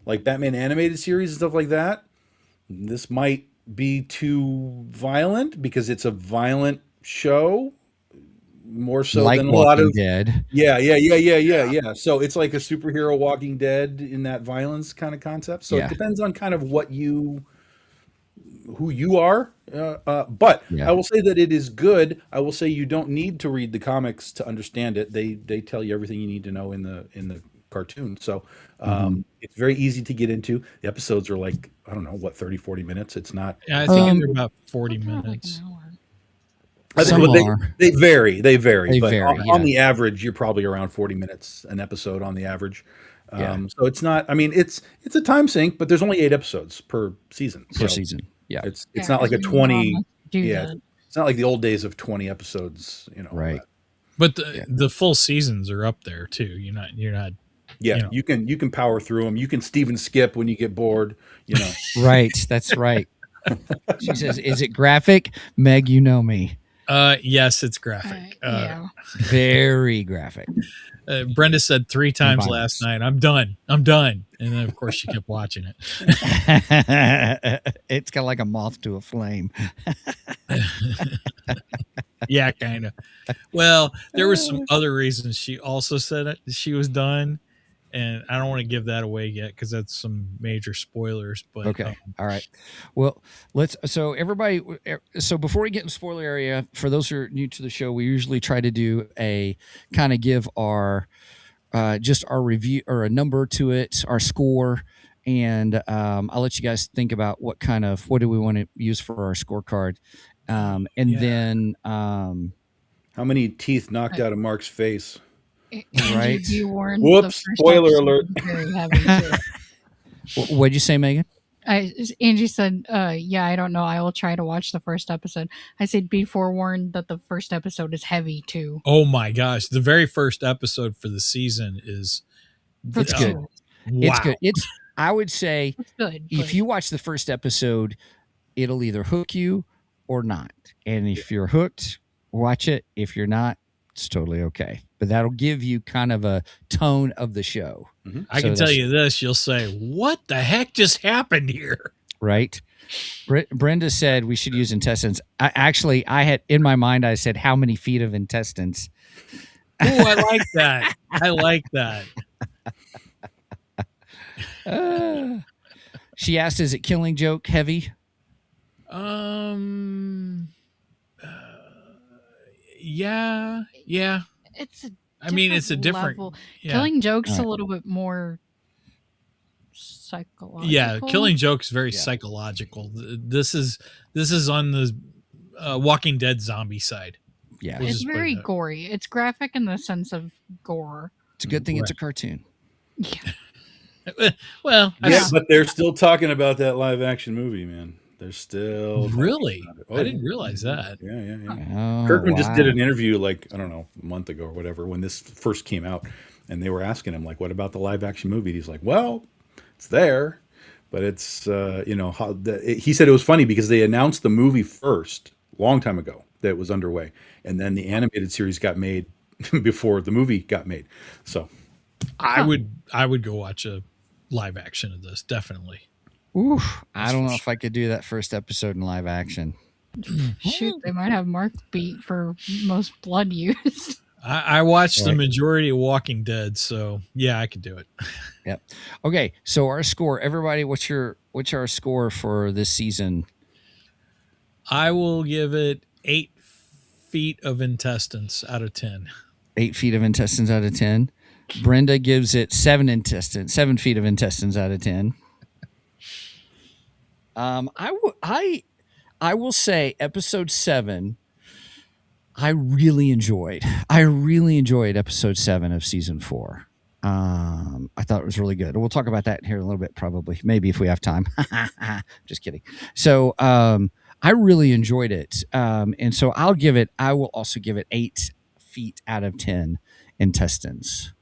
animated series and stuff like that, this might be too violent because it's a violent show. More so Like than a Walking lot of Dead. Yeah. So it's like a superhero Walking Dead in that violence kind of concept. So Yeah. it depends on kind of who you are. But Yeah. I will say that it is good. I will say you don't need to read the comics to understand it. They tell you everything you need to know in the cartoon. So it's very easy to get into. The episodes are like, I don't know, what, 30, 40 minutes. It's not. Yeah, I think they're about 40 minutes. They vary. But vary, on the average, you're probably around 40 minutes an episode on the average. So it's not. I mean, it's a time sink, but there's only 8 episodes per season. Yeah, it's not like a 20. Yeah, It's not like the old days of 20 episodes. right. But the full seasons are up there too. You're not. Yeah, you can power through them. You can Steven skip when you get bored. Right. That's right. She says, "Is it graphic?" Meg, you know me. Yes, it's graphic. yeah. Very graphic. Brenda said 3 times Violence. last night, I'm done. And then, of course, she kept watching it. It's kind of like a moth to a flame. Yeah, kind of. Well, there were some other reasons she also said it. She was done. And I don't want to give that away yet because that's some major spoilers. But Okay. All right. Well, so before we get in spoiler area, for those who are new to the show, we usually try to do a kind of give our just our review or a number to it, our score. And I'll let you guys think about what do we want to use for our scorecard. Then How many teeth knocked out of Mark's face? Right. You warned Whoops! Spoiler alert. Very heavy too. What'd you say, Megan? Angie said, yeah, I don't know. I will try to watch the first episode. I said, be forewarned that the first episode is heavy too. Oh my gosh. The very first episode for the season is It's good. Wow. It's good. I would say It's good. if you watch the first episode, it'll either hook you or not. And if you're hooked, watch it. If you're not, it's totally okay. But that'll give you kind of a tone of the show. Mm-hmm. I can tell you this, you'll say, what the heck just happened here? Right. Brenda said we should use intestines. I had in my mind, I said, how many feet of intestines? Oh, I like that. I like that. She asked, is it Killing Joke heavy? Yeah. It's a It's a different level. yeah. Killing Joke's a little bit more psychological. Yeah, Killing Joke is very psychological. This is on the Walking Dead zombie side. Yeah. We'll It's just put very it that. gory. It's graphic in the sense of gore. It's a good thing it's a cartoon. Yeah. Well, But they're still talking about that live action movie, man. They're still really? Oh, I didn't realize that. Yeah. Oh, Kirkman just did wow. an interview like, I don't know, a month ago or whatever, when this first came out, and they were asking him like, what about the live action movie? And he's like, well, it's there, but it's he said it was funny because they announced the movie first long time ago that it was underway, and then the animated series got made before the movie got made. So I would go watch a live action of this, definitely. Oof, I don't know if I could do that first episode in live action. Shoot, they might have Mark beat for most blood used. I watched the Right. majority of Walking Dead, so yeah, I could do it. Yep. Okay, so our score, everybody, what's our score for this season? I will give it 8 feet of intestines out of 10. 8 feet of intestines out of 10. Brenda gives it 7 feet of intestines out of 10. I will say episode 7. I really enjoyed. I really enjoyed episode 7 of season 4. I thought it was really good. We'll talk about that here in a little bit, probably, maybe if we have time. Just kidding. So I really enjoyed it, and so I will also give it 8 feet out of 10 intestines.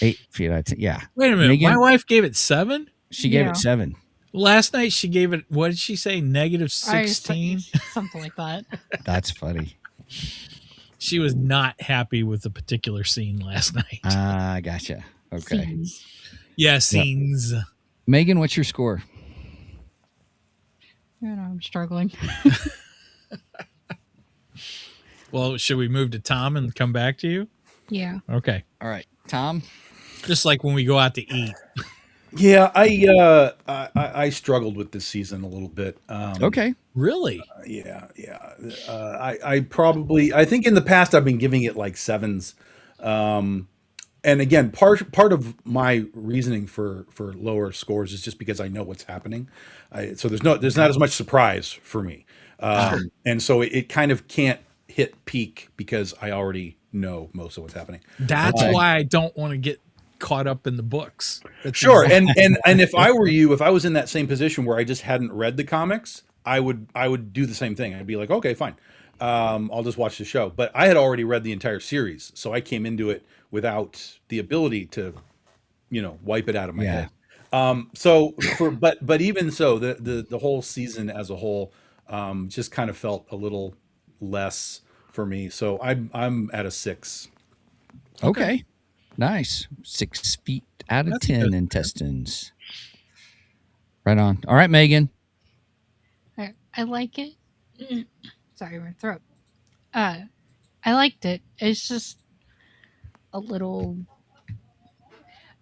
8 feet out of 10. Yeah. Wait a minute. Megan, My wife gave it 7. she gave Yeah. it 7. Last night she gave it. What did she say? Negative I- 16. something like that. That's funny. She was not happy with the particular scene last night. Gotcha. Okay. Scenes. Yeah, scenes. Megan, what's your score? I'm struggling. Well, should we move to Tom and come back to you? Yeah. Okay. All right, Tom. Just like when we go out to eat. Yeah, I struggled with this season a little bit. Okay. Really? Yeah. I think in the past I've been giving it like 7s. And again, part of my reasoning for lower scores is just because I know what's happening. So there's not as much surprise for me. And so it kind of can't hit peak because I already know most of what's happening. That's why I don't want to get caught up in the books. That's Sure. exactly- And if I were you, if I was in that same position where I just hadn't read the comics, I would do the same thing. I'd be like, okay, fine. I'll just watch the show. But I had already read the entire series, so I came into it without the ability to, wipe it out of my head. But even so, the whole season as a whole just kind of felt a little less for me. So I'm at a 6. Okay. Nice. 6 feet out of That's 10 good. intestines. Right on. All right, Megan. I like it. Sorry, my throat. I liked it. It's just a little,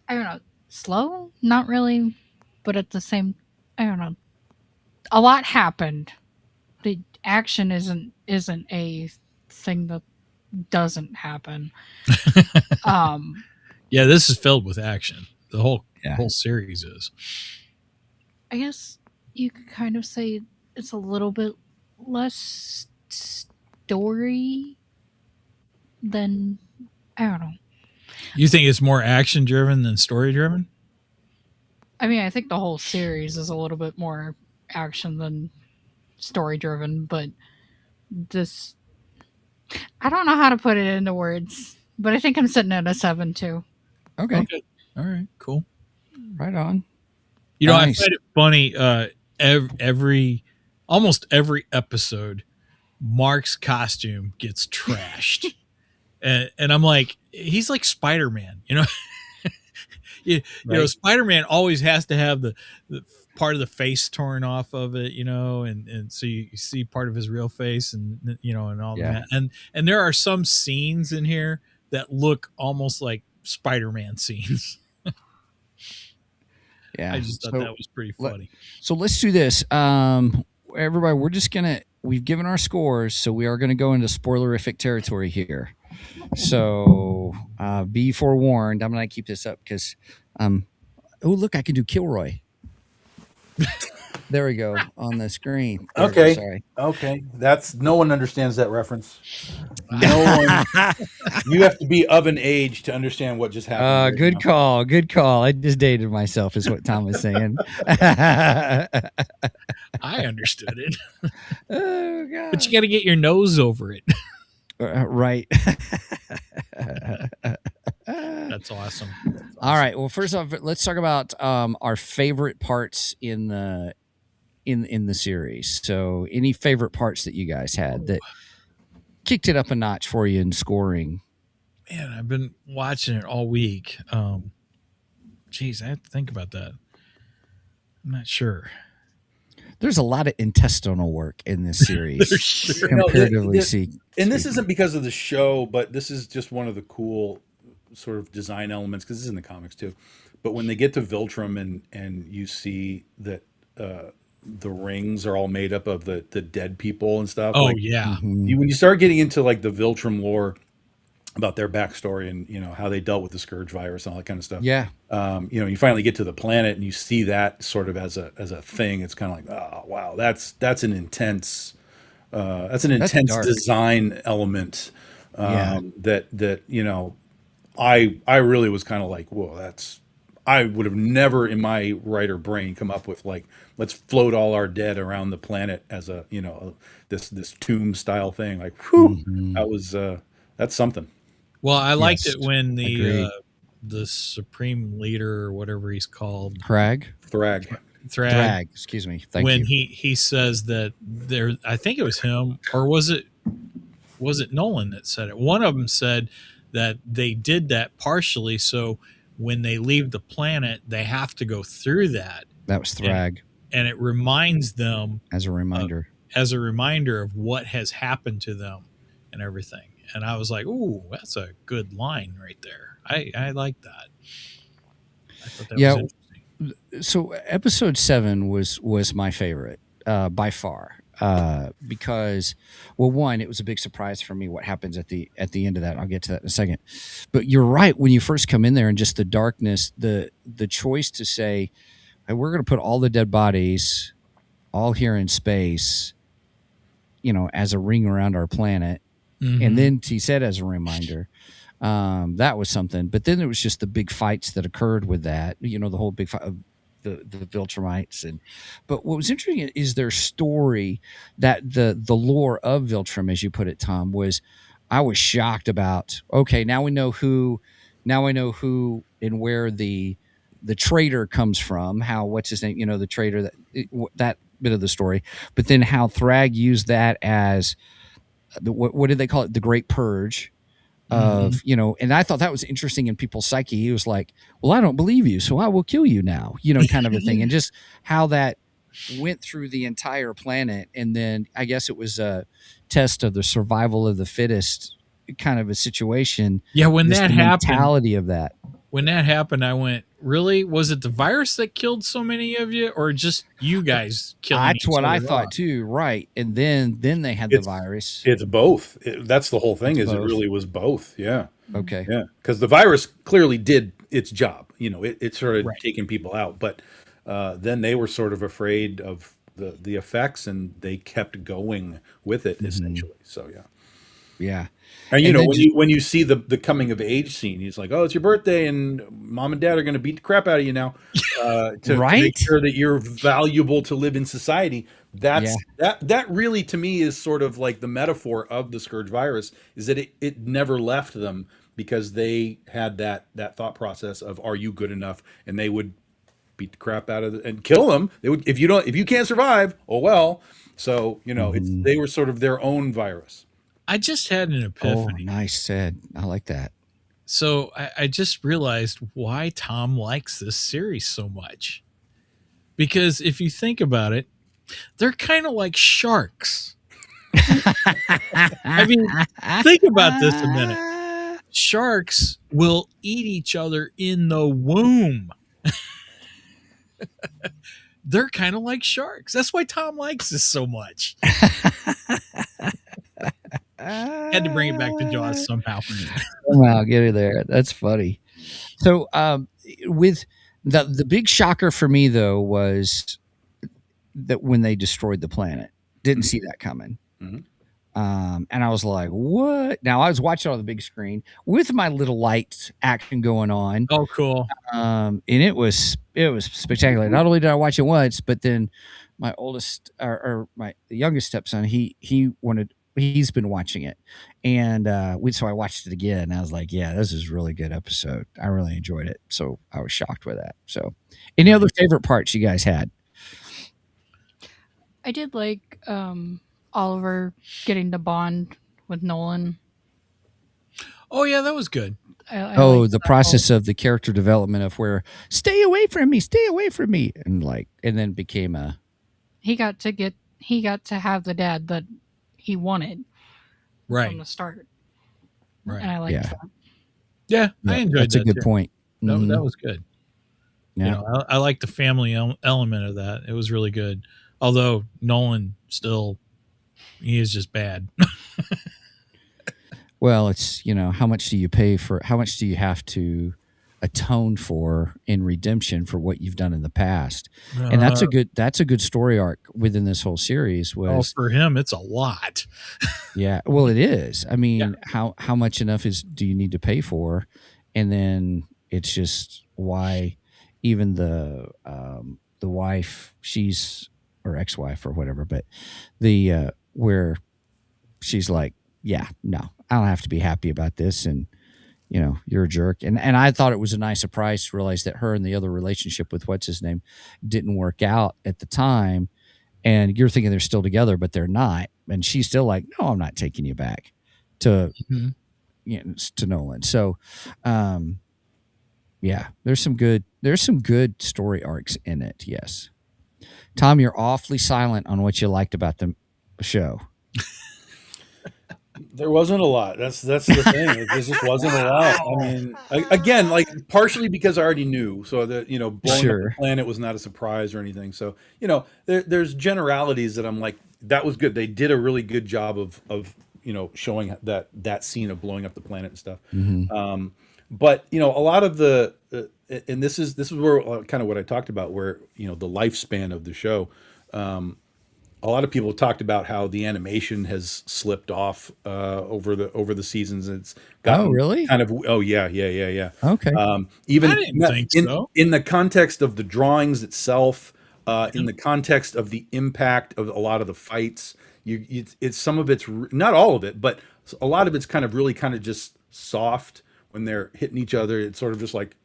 I don't know, slow? Not really, but at the same, I don't know. A lot happened. The action isn't a thing that doesn't happen. Yeah, this is filled with action. The whole Yeah. whole series is. I guess you could kind of say it's a little bit less story than, I don't know. You think it's more action driven than story driven? I mean, I think the whole series is a little bit more action than story driven, but this, I don't know how to put it into words, but I think I'm sitting at a 7 too. Okay. All right, cool. Right on. You know, Nice. I find it funny. Almost every episode, Mark's costume gets trashed, and I'm like, he's like Spider-Man, you know. you know, Spider-Man always has to have the part of the face torn off of it, you know, and so you see part of his real face, and and all Yeah. that, and there are some scenes in here that look almost like Spider-Man scenes. Yeah. I just thought So- that was pretty funny. So let's do this. Everybody, we've given our scores, so we are gonna go into spoilerific territory here. So be forewarned. I'm gonna keep this up because oh look, I can do Kilroy. There we go on the screen. There we go, Okay. sorry. Okay, no one understands that reference. No one. You have to be of an age to understand what just happened. right Good now. call. Good call. I just dated myself, is what Tom was saying. I understood it, Oh God. but you got to get your nose over it. Right. That's awesome. All right. Well, first off, let's talk about our favorite parts in the series. So, any favorite parts that you guys had that kicked it up a notch for you in scoring? Man, I've been watching it all week. Geez, I have to think about that. I'm not sure. There's a lot of intestinal work in this series, sure. comparatively No, speaking. And this isn't because of the show, but this is just one of the cool sort of design elements, because this is in the comics too. But when they get to Viltrum and you see that the rings are all made up of the dead people and stuff. Oh like, yeah, Mhm. when you start getting into like the Viltrum lore, about their backstory and how they dealt with the scourge virus and all that kind of stuff. Yeah. You finally get to the planet and you see that sort of as a thing. It's kind of like, oh wow, that's an intense Dark. design element. Yeah. That I really was kind of like, whoa, I would have never in my writer brain come up with like, let's float all our dead around the planet as this tomb style thing. Like, whew, that was that's something. Well, I liked Yes, it when agreed. the supreme leader or whatever he's called, Thragg. Thragg, Excuse me. Thank when you. he says that there, I think it was him, or was it Nolan that said it? One of them said that they did that partially so when they leave the planet, they have to go through that. That was Thragg. And it reminds them as a reminder. Of what has happened to them and everything. And I was like, ooh, that's a good line right there. I like that. I thought that was interesting. So episode 7 was my favorite by far because, well, one, it was a big surprise for me what happens at the end of that. I'll get to that in a second. But you're right, when you first come in there and just the darkness, the choice to say, hey, we're going to put all the dead bodies all here in space, as a ring around our planet. Mm-hmm. And then he said, as a reminder, that was something. But then there was just the big fights that occurred with that, the whole big fight of the Viltrumites. But what was interesting is their story, that the lore of Viltrum, as you put it, Tom, I was shocked about, okay, now I know who and where the traitor comes from, what's his name, the traitor, that bit of the story, but then how Thragg used that as what did they call it? The Great Purge of, and I thought that was interesting in people's psyche. He was like, well, I don't believe you, so I will kill you now, kind of a thing. And just how that went through the entire planet. And then I guess it was a test of the survival of the fittest kind of a situation. Yeah. When that happened, mentality of that. When that happened, I went, really? Was it the virus that killed so many of you, or just you guys killing? That's what I thought too, right? And then they had the virus. It's both. That's the whole thing. It really was both. Yeah. Okay. Yeah, because the virus clearly did its job. It started taking people out, but then they were sort of afraid of the effects, and they kept going with it essentially. So yeah. Yeah. And when you see the coming of age scene, he's like, "Oh, it's your birthday, and mom and dad are going to beat the crap out of you now to make sure that you're valuable to live in society." That really, to me, is sort of like the metaphor of the scourge virus, is that it never left them, because they had that thought process of, "Are you good enough?" And they would beat the crap out of it and kill them. They would, if you can't survive, oh well. So they were sort of their own virus. I just had an epiphany. Oh, nice said. I like that. So I just realized why Tom likes this series so much. Because if you think about it, they're kind of like sharks. I mean, think about this a minute. Sharks will eat each other in the womb. They're kind of like sharks. That's why Tom likes this so much. Had to bring it back to Jaws somehow. Somehow get it there. That's funny. So with the big shocker for me, though, was that when they destroyed the planet, didn't see that coming. And I was like, what? Now, I was watching on the big screen with my little lights action going on. Oh, cool. And it was spectacular. Not only did I watch it once, but then my oldest or the youngest stepson, he's been watching it. And so I watched it again, and I was like, yeah, this is a really good episode. I really enjoyed it. So I was shocked with that. So any other favorite parts you guys had? I did like Oliver getting to bond with Nolan. Oh, yeah, that was good. I the process of the character development of where, stay away from me, and then became he got to have the dad that he wanted from the start. Right. And I liked that. Yeah, I enjoyed that. That's a good point. That was good. Yeah. I like the family element of that. It was really good. Although Nolan still, he is just bad. Well, it's, how much do you pay for, how much do you have to atone for in redemption for what you've done in the past? And that's a good story arc within this whole series was, for him, it's a lot. yeah, well, it is. I mean, Yeah. how much enough do you need to pay for? And then it's just why even the wife, she's, or ex-wife or whatever, but where she's like, yeah, no, I don't have to be happy about this. And, you're a jerk. And I thought it was a nice surprise to realize that her and the other relationship with what's his name didn't work out at the time. And you're thinking they're still together, but they're not. And she's still like, no, I'm not taking you back to, to Nolan. So, yeah, there's some good story arcs in it. Yes. Tom, you're awfully silent on what you liked about the show. There wasn't a lot. That's the thing. There just wasn't a lot. I mean, again, like partially because I already knew, so that blowing up the planet was not a surprise or anything. So there's generalities that I'm like, that was good. They did a really good job of showing that scene of blowing up the planet and stuff. Mm-hmm. But a lot of the and this is where kind of what I talked about, where the lifespan of the show. A lot of people talked about how the animation has slipped off over the seasons. It's gotten really kind of yeah. Okay. Even I didn't think so. In the context of the drawings itself, in the context of the impact of a lot of the fights, it's some of it's not all of it, but a lot of it's kind of just soft when they're hitting each other. It's sort of just like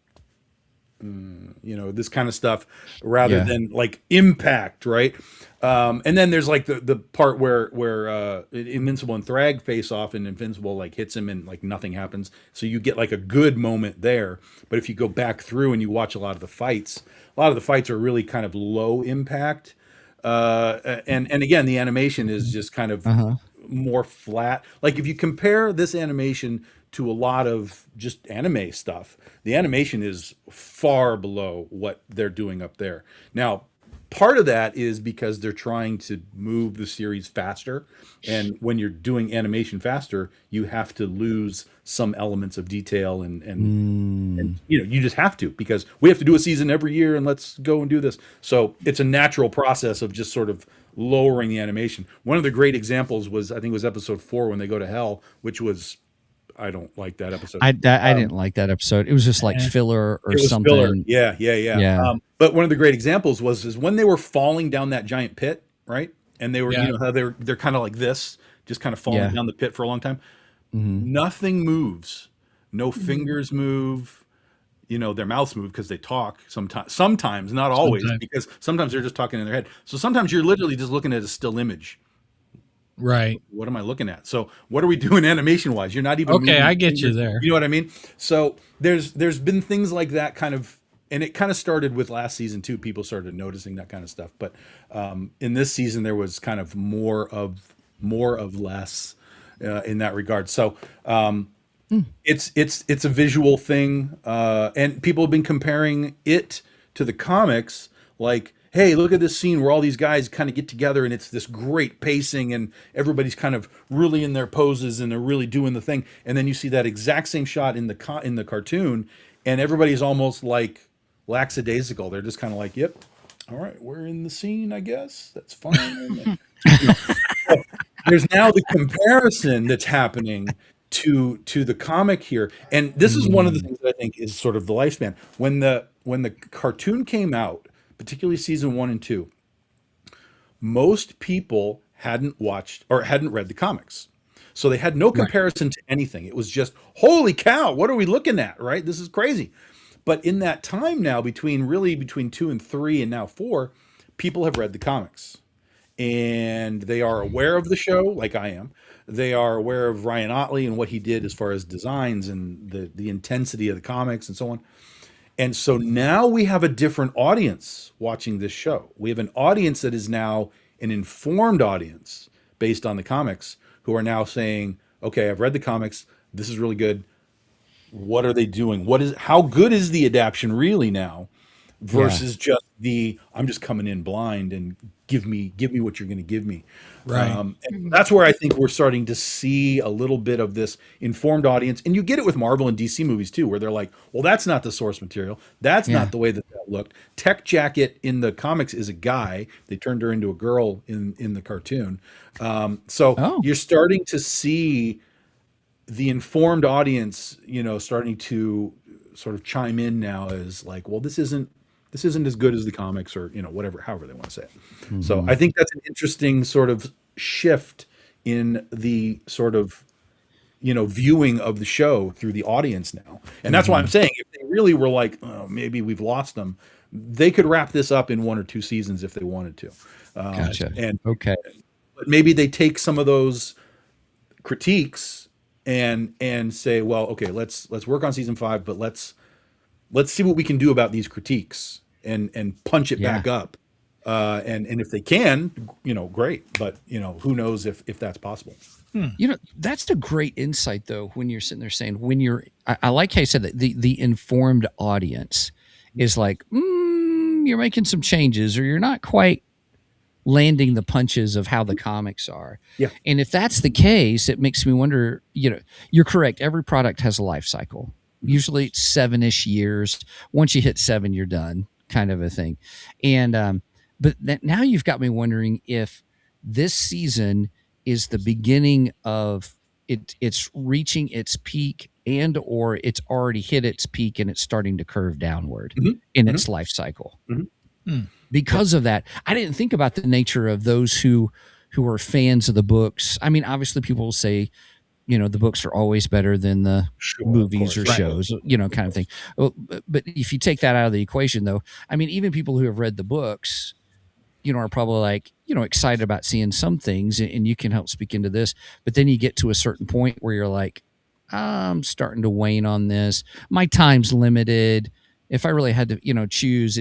this kind of stuff rather than like impact, right? And then there's like the part where Invincible and Thragg face off, and Invincible like hits him and like nothing happens. So you get like a good moment there. But if you go back through and you watch a lot of the fights are really kind of low impact. And again, the animation is just kind of more flat. Like if you compare this animation to a lot of just anime stuff, the animation is far below what they're doing up there. Now, part of that is because they're trying to move the series faster. And when you're doing animation faster, you have to lose some elements of detail and you just have to, because we have to do a season every year and let's go and do this. So it's a natural process of just sort of lowering the animation. One of the great examples was, I think it was episode 4 when they go to hell, which was, I don't like that episode. I didn't like that episode. It was just like filler or something. Filler. Yeah. But one of the great examples is when they were falling down that giant pit, right? And they were, how they're kind of like this, just kind of falling down the pit for a long time. Nothing moves. No fingers move. Their mouths move because they talk sometimes, not always, because sometimes they're just talking in their head. So sometimes you're literally just looking at a still image. Right. What am I looking at? So what are we doing animation wise? You're not even okay. I get you there. You know what I mean? So there's been things like that kind of, and it kind of started with last season too. People started noticing that kind of stuff. But in this season, there was kind of more of less in that regard. So it's a visual thing, and people have been comparing it to the comics, like, hey, look at this scene where all these guys kind of get together and it's this great pacing and everybody's kind of really in their poses and they're really doing the thing. And then you see that exact same shot in the cartoon and everybody's almost like lackadaisical. They're just kind of like, yep, all right, we're in the scene, I guess. That's fine. So there's now the comparison that's happening to the comic here. And this is one of the things that I think is sort of the lifespan. When the cartoon came out, particularly season 1 and 2, most people hadn't watched or hadn't read the comics. So they had no comparison to anything. It was just, holy cow, what are we looking at, right? This is crazy. But in that time now, between 2 and 3 and now 4, people have read the comics. And they are aware of the show, like I am. They are aware of Ryan Otley and what he did as far as designs and the intensity of the comics and so on. And so now we have a different audience watching this show. We have an audience that is now an informed audience based on the comics, who are now saying, okay, I've read the comics. This is really good. What are they doing? How good is the adaptation really now versus just the I'm just coming in blind and give me what you're going to give me. Right. And that's where I think we're starting to see a little bit of this informed audience, and you get it with Marvel and DC movies too, where they're like, well, that's not the source material, that's Yeah. not the way that looked. Tech Jacket in the comics is a guy, they turned her into a girl in the cartoon. So Oh. you're starting to see the informed audience, starting to sort of chime in now as like, well, this isn't as good as the comics, or whatever, however they want to say it. So I think that's an interesting sort of shift in the sort of viewing of the show through the audience now. And that's why I'm saying, if they really were like, oh, maybe we've lost them, they could wrap this up in 1 or 2 seasons if they wanted to. Gotcha. And Okay. but maybe they take some of those critiques and say, well, okay, let's work on season 5, but let's see what we can do about these critiques and punch it back up. And if they can, great. But who knows if that's possible. That's a great insight though, when you're sitting there saying, I like how you said that the informed audience is like, you're making some changes, or you're not quite landing the punches of how the comics are. Yeah. And if that's the case, it makes me wonder, you're correct. Every product has a life cycle. Usually it's 7-ish years. Once you hit 7, you're done, kind of a thing. And, but now you've got me wondering if this season is the beginning of it's reaching its peak, and or it's already hit its peak and it's starting to curve downward in its life cycle. Because of that, I didn't think about the nature of those who are fans of the books. I mean, obviously people will say, the books are always better than the movies or shows, kind of thing. But if you take that out of the equation though, I mean, even people who have read the books, are probably like, excited about seeing some things, and you can help speak into this. But then you get to a certain point where you're like, I'm starting to wane on this. My time's limited. If I really had to, choose,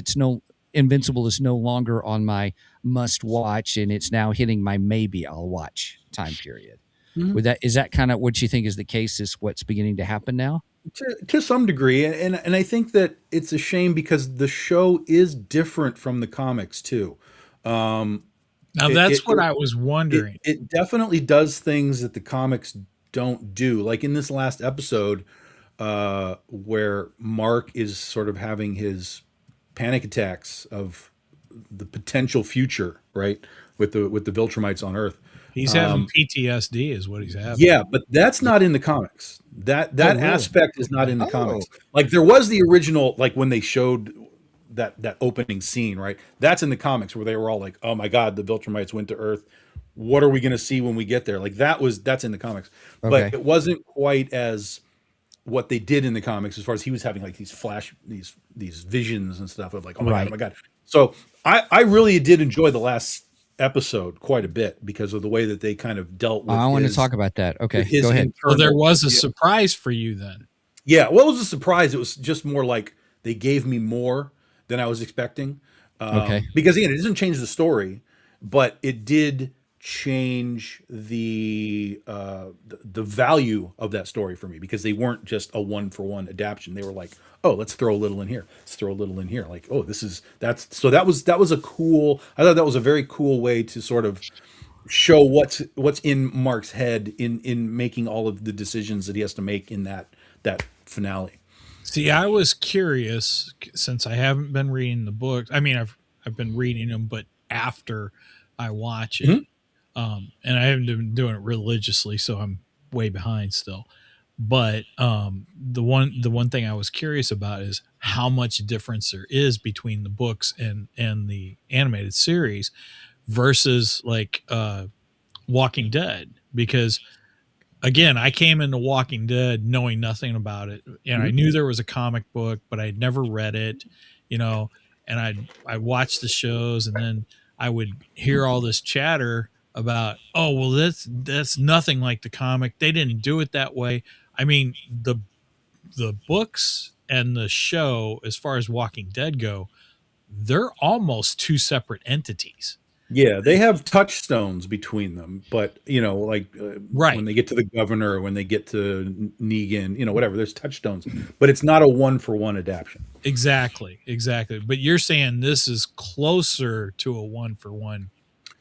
Invincible is no longer on my must watch, and it's now hitting my maybe I'll watch time period. Is that kind of what you think is the case, is what's beginning to happen now? To some degree, and I think that it's a shame because the show is different from the comics too. Now that's what I was wondering. It definitely does things that the comics don't do. Like in this last episode, where Mark is sort of having his panic attacks of the potential future, right, with the Viltrumites on Earth. He's having PTSD is what he's having. Yeah, but that's not in the comics. That aspect is not in the comics. Like there was the original, like when they showed that opening scene, right? That's in the comics where they were all like, "Oh my God, the Viltrumites went to Earth. What are we going to see when we get there?" Like that's in the comics, but it wasn't quite as what they did in the comics as far as he was having like these visions and stuff of like, oh my God. So I really did enjoy the last episode quite a bit because of the way that they kind of dealt with. I want to talk about that. Okay, go ahead. Well, there was a surprise for you then. Yeah, well, it was a surprise. It was just more like they gave me more than I was expecting. Because again, it doesn't change the story, but it did change the value of that story for me, because they weren't just a 1-for-1 adaptation. They were like, oh, let's throw a little in here. Let's throw a little in here. Like, oh, that was a cool. I thought that was a very cool way to sort of show what's in Mark's head in making all of the decisions that he has to make in that finale. See, I was curious, since I haven't been reading the books. I mean, I've been reading them, but after I watch it, and I haven't been doing it religiously, so I'm way behind still. But the one thing I was curious about is how much difference there is between the books and the animated series versus like Walking Dead, because again, I came into Walking Dead knowing nothing about it, and I knew there was a comic book, but I'd never read it, and I watched the shows, and then I would hear all this chatter about, oh, well, that's nothing like the comic. They didn't do it that way. I mean, the books and the show, as far as Walking Dead go, they're almost two separate entities. Yeah, they have touchstones between them, but like Right. when they get to the governor, when they get to Negan, whatever, there's touchstones, but it's not a one-for-one adaptation. Exactly. But you're saying this is closer to a one-for-one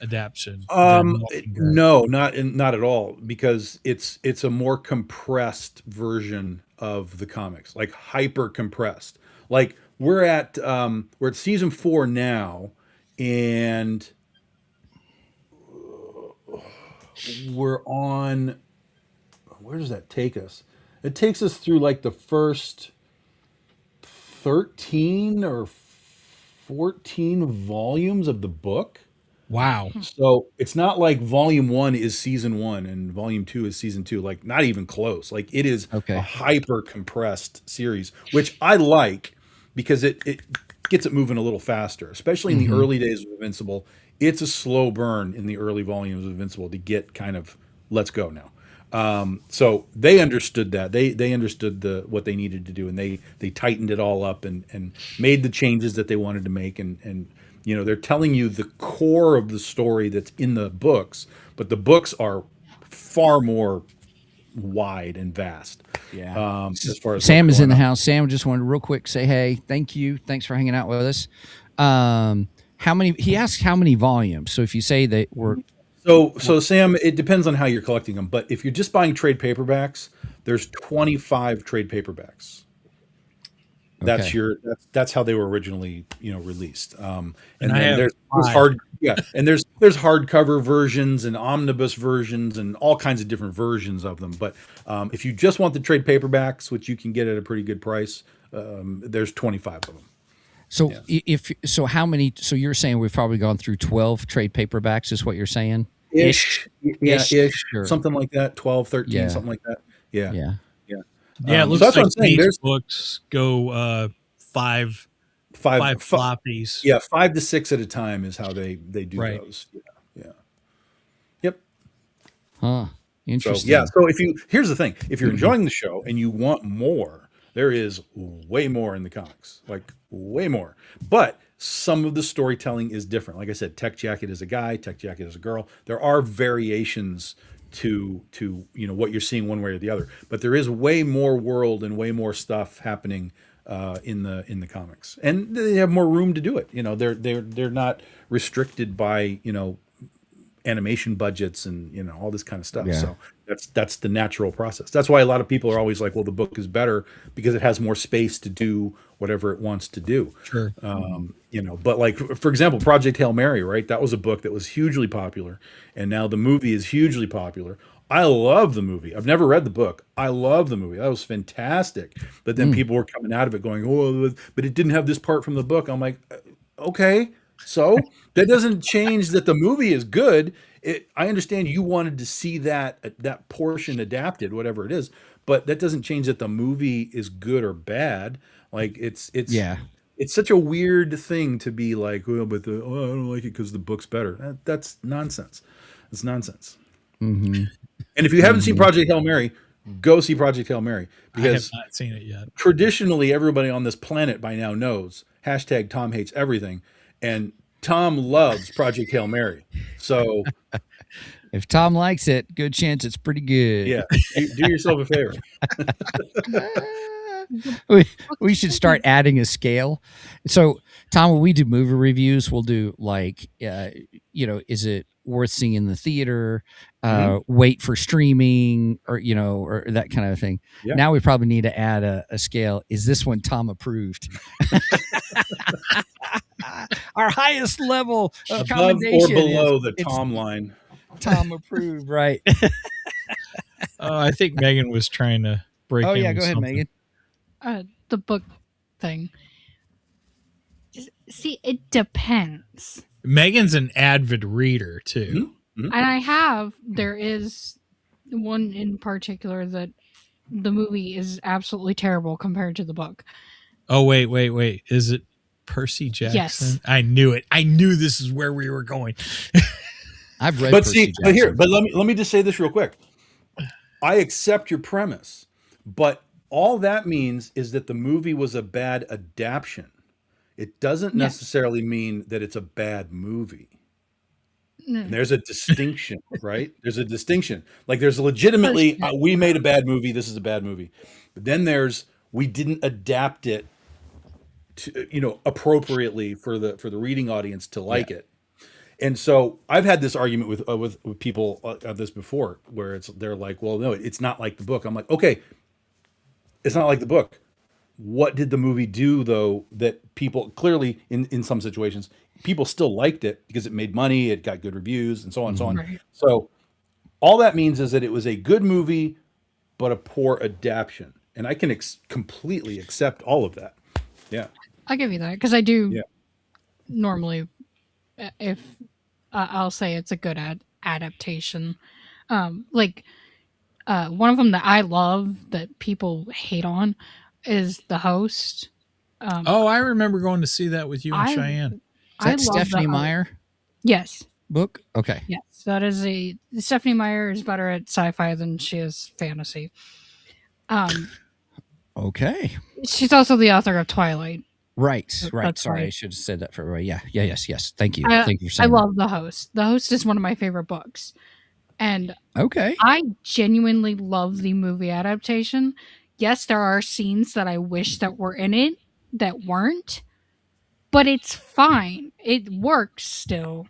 adaptation than Walking Dead. No, not at all, because it's a more compressed version of the comics, like hyper compressed. Like we're at season 4 now, and we're on, where does that take us? It takes us through like the first 13 or 14 volumes of the book. Wow. So it's not like volume 1 is season 1 and volume 2 is season 2. Like, not even close. Like, it is a hyper compressed series, which I like because it gets it moving a little faster, especially in the early days of Invincible. It's a slow burn in the early volumes of Invincible to get kind of, let's go now. So they understood that. They understood what they needed to do, and they tightened it all up and made the changes that they wanted to make, and they're telling you the core of the story that's in the books, but the books are far more wide and vast. Yeah. As far as Sam is in the house. Sam, just wanted to real quick say, hey, thank you. Thanks for hanging out with us. He asks how many volumes. So if you say that we're, So Sam, it depends on how you're collecting them, but if you're just buying trade paperbacks, there's 25 trade paperbacks. That's that's how they were originally, released. And then there's there's hardcover versions and omnibus versions and all kinds of different versions of them. But if you just want the trade paperbacks, which you can get at a pretty good price, there's 25 of them. So how many? So you're saying we've probably gone through 12 trade paperbacks, is what you're saying? Ish. Sure. Something like that. 12, 13, something like that. Yeah. Yeah, it looks like these books go five floppies. Yeah, 5 to 6 at a time is how they do those. Yeah. Yep. Huh. Interesting. So here's the thing: if you're enjoying the show and you want more, there is way more in the comics, like way more. But some of the storytelling is different. Like I said, Tech Jacket is a guy, Tech Jacket is a girl. There are variations to what you're seeing one way or the other, but there is way more world and way more stuff happening in the comics, and they have more room to do it. They're not restricted by animation budgets and all this kind of stuff. So that's the natural process. That's why a lot of people are always like, well, the book is better because it has more space to do whatever it wants to do. Sure. But like, for example, Project Hail Mary, right? That was a book that was hugely popular, and now the movie is hugely popular. I love the movie. I've never read the book. I love the movie. That was fantastic. But then people were coming out of it going, oh, but it didn't have this part from the book. I'm like, okay, so that doesn't change that the movie is good. I understand you wanted to see that portion adapted, whatever it is, but that doesn't change that the movie is good or bad. Like it's such a weird thing to be like, well, but I don't like it because the book's better. That's nonsense. It's nonsense. Mm-hmm. And if you haven't seen Project Hail Mary, go see Project Hail Mary, because I have not seen it yet. Traditionally, everybody on this planet by now knows #Tom hates everything, and Tom loves Project Hail Mary. So if Tom likes it, good chance it's pretty good. Yeah, do yourself a favor. We should start adding a scale. So, Tom, when we do movie reviews, we'll do like, is it worth seeing in the theater? Wait for streaming, or or that kind of thing. Yeah. Now we probably need to add a scale. Is this one Tom approved? Our highest level of above commendation or below the Tom line. Tom approved, right? I think Megan was trying to break. Oh yeah, go ahead, Megan. The book thing. See, it depends. Megan's an avid reader too. Mm-hmm. And there is one in particular that the movie is absolutely terrible compared to the book. Oh, wait. Is it Percy Jackson? Yes. I knew it. I knew this is where we were going. I've read Percy Jackson. But let me just say this real quick. I accept your premise, but all that means is that the movie was a bad adaptation. It doesn't necessarily mean that it's a bad movie. And there's a distinction, right? There's a distinction. Like there's legitimately, we made a bad movie. This is a bad movie. But then there's, we didn't adapt it to, appropriately for the reading audience to like it. And so I've had this argument with people of this before, where they're like, well, no, it's not like the book. I'm like, okay, it's not like the book. What did the movie do though that people clearly in some situations people still liked it because it made money, it got good reviews, and so on and so on. Right. So all that means is that it was a good movie, but a poor adaptation, and I can completely accept all of that. Yeah, I'll give you that because I do yeah, normally, if I'll say it's a good adaptation. Like one of them that I love that people hate on is The Host. Oh, I remember going to see that with you and Cheyenne. Is that Stephanie The Meyer Yes. book? Okay. Yes, that is Stephanie Meyer is better at sci-fi than she is fantasy. Okay. She's also the author of Twilight. Right. That's Sorry, right. I should have said that for everybody. Yeah. Yes. Thank you. Thank you for I saying love The Host. The Host is one of my favorite books. And that. Okay. I genuinely love the movie adaptation. Yes, there are scenes that I wish that were in it that weren't, but it's fine. It works still.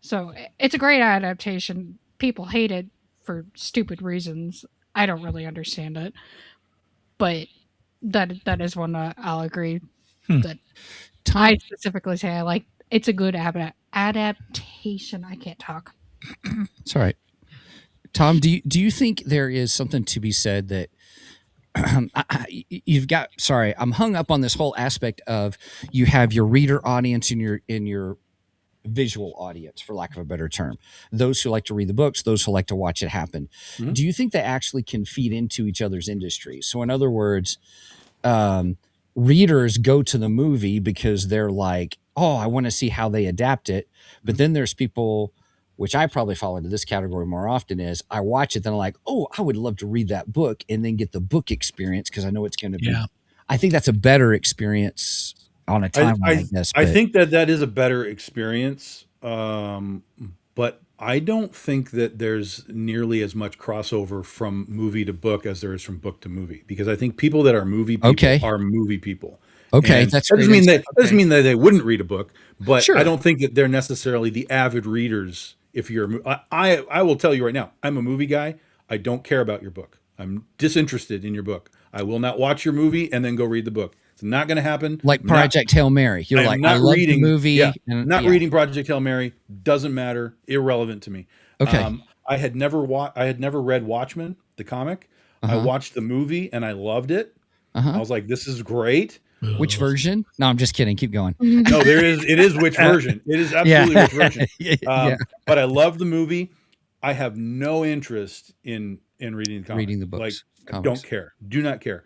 So it's a great adaptation. People hate it for stupid reasons. I don't really understand it. But that is one that I'll agree that I specifically say I like. It's a good adaptation. I can't talk. It's all right. Tom, do you think there is something to be said that you've got? Sorry, I'm hung up on this whole aspect of you have your reader audience and your visual audience, for lack of a better term. Those who like to read the books, those who like to watch it happen. Mhm. Do you think they actually can feed into each other's industries? So, in other words, readers go to the movie because they're like, oh, I want to see how they adapt it. But then there's people, which I probably fall into this category more often, is I watch it, then I'm like, oh, I would love to read that book and then get the book experience because I know it's going to be. Yeah. I think that's a better experience on a timeline, I guess. I think that is a better experience, but I don't think that there's nearly as much crossover from movie to book as there is from book to movie, because I think people that are movie people are movie people. Okay, And that's that doesn't great mean insight. that doesn't mean that they wouldn't read a book, but Sure. I don't think that they're necessarily the avid readers. If you're, I will tell you right now, I'm a movie guy. I don't care about your book. I'm disinterested in your book. I will not watch your movie and then go read the book. It's not going to happen. Like Project Hail Mary. You're like, I love the movie. Yeah, and, not reading Project Hail Mary. Doesn't matter. Irrelevant to me. Okay. I had never read Watchmen, the comic. I watched the movie and I loved it. I was like, this is great. Which version? No, I'm just kidding. Keep going. No, it is which version. It is absolutely which version. But I love the movie. I have no interest in reading the comic. Reading the books. Like, comics. don't care. Do not care.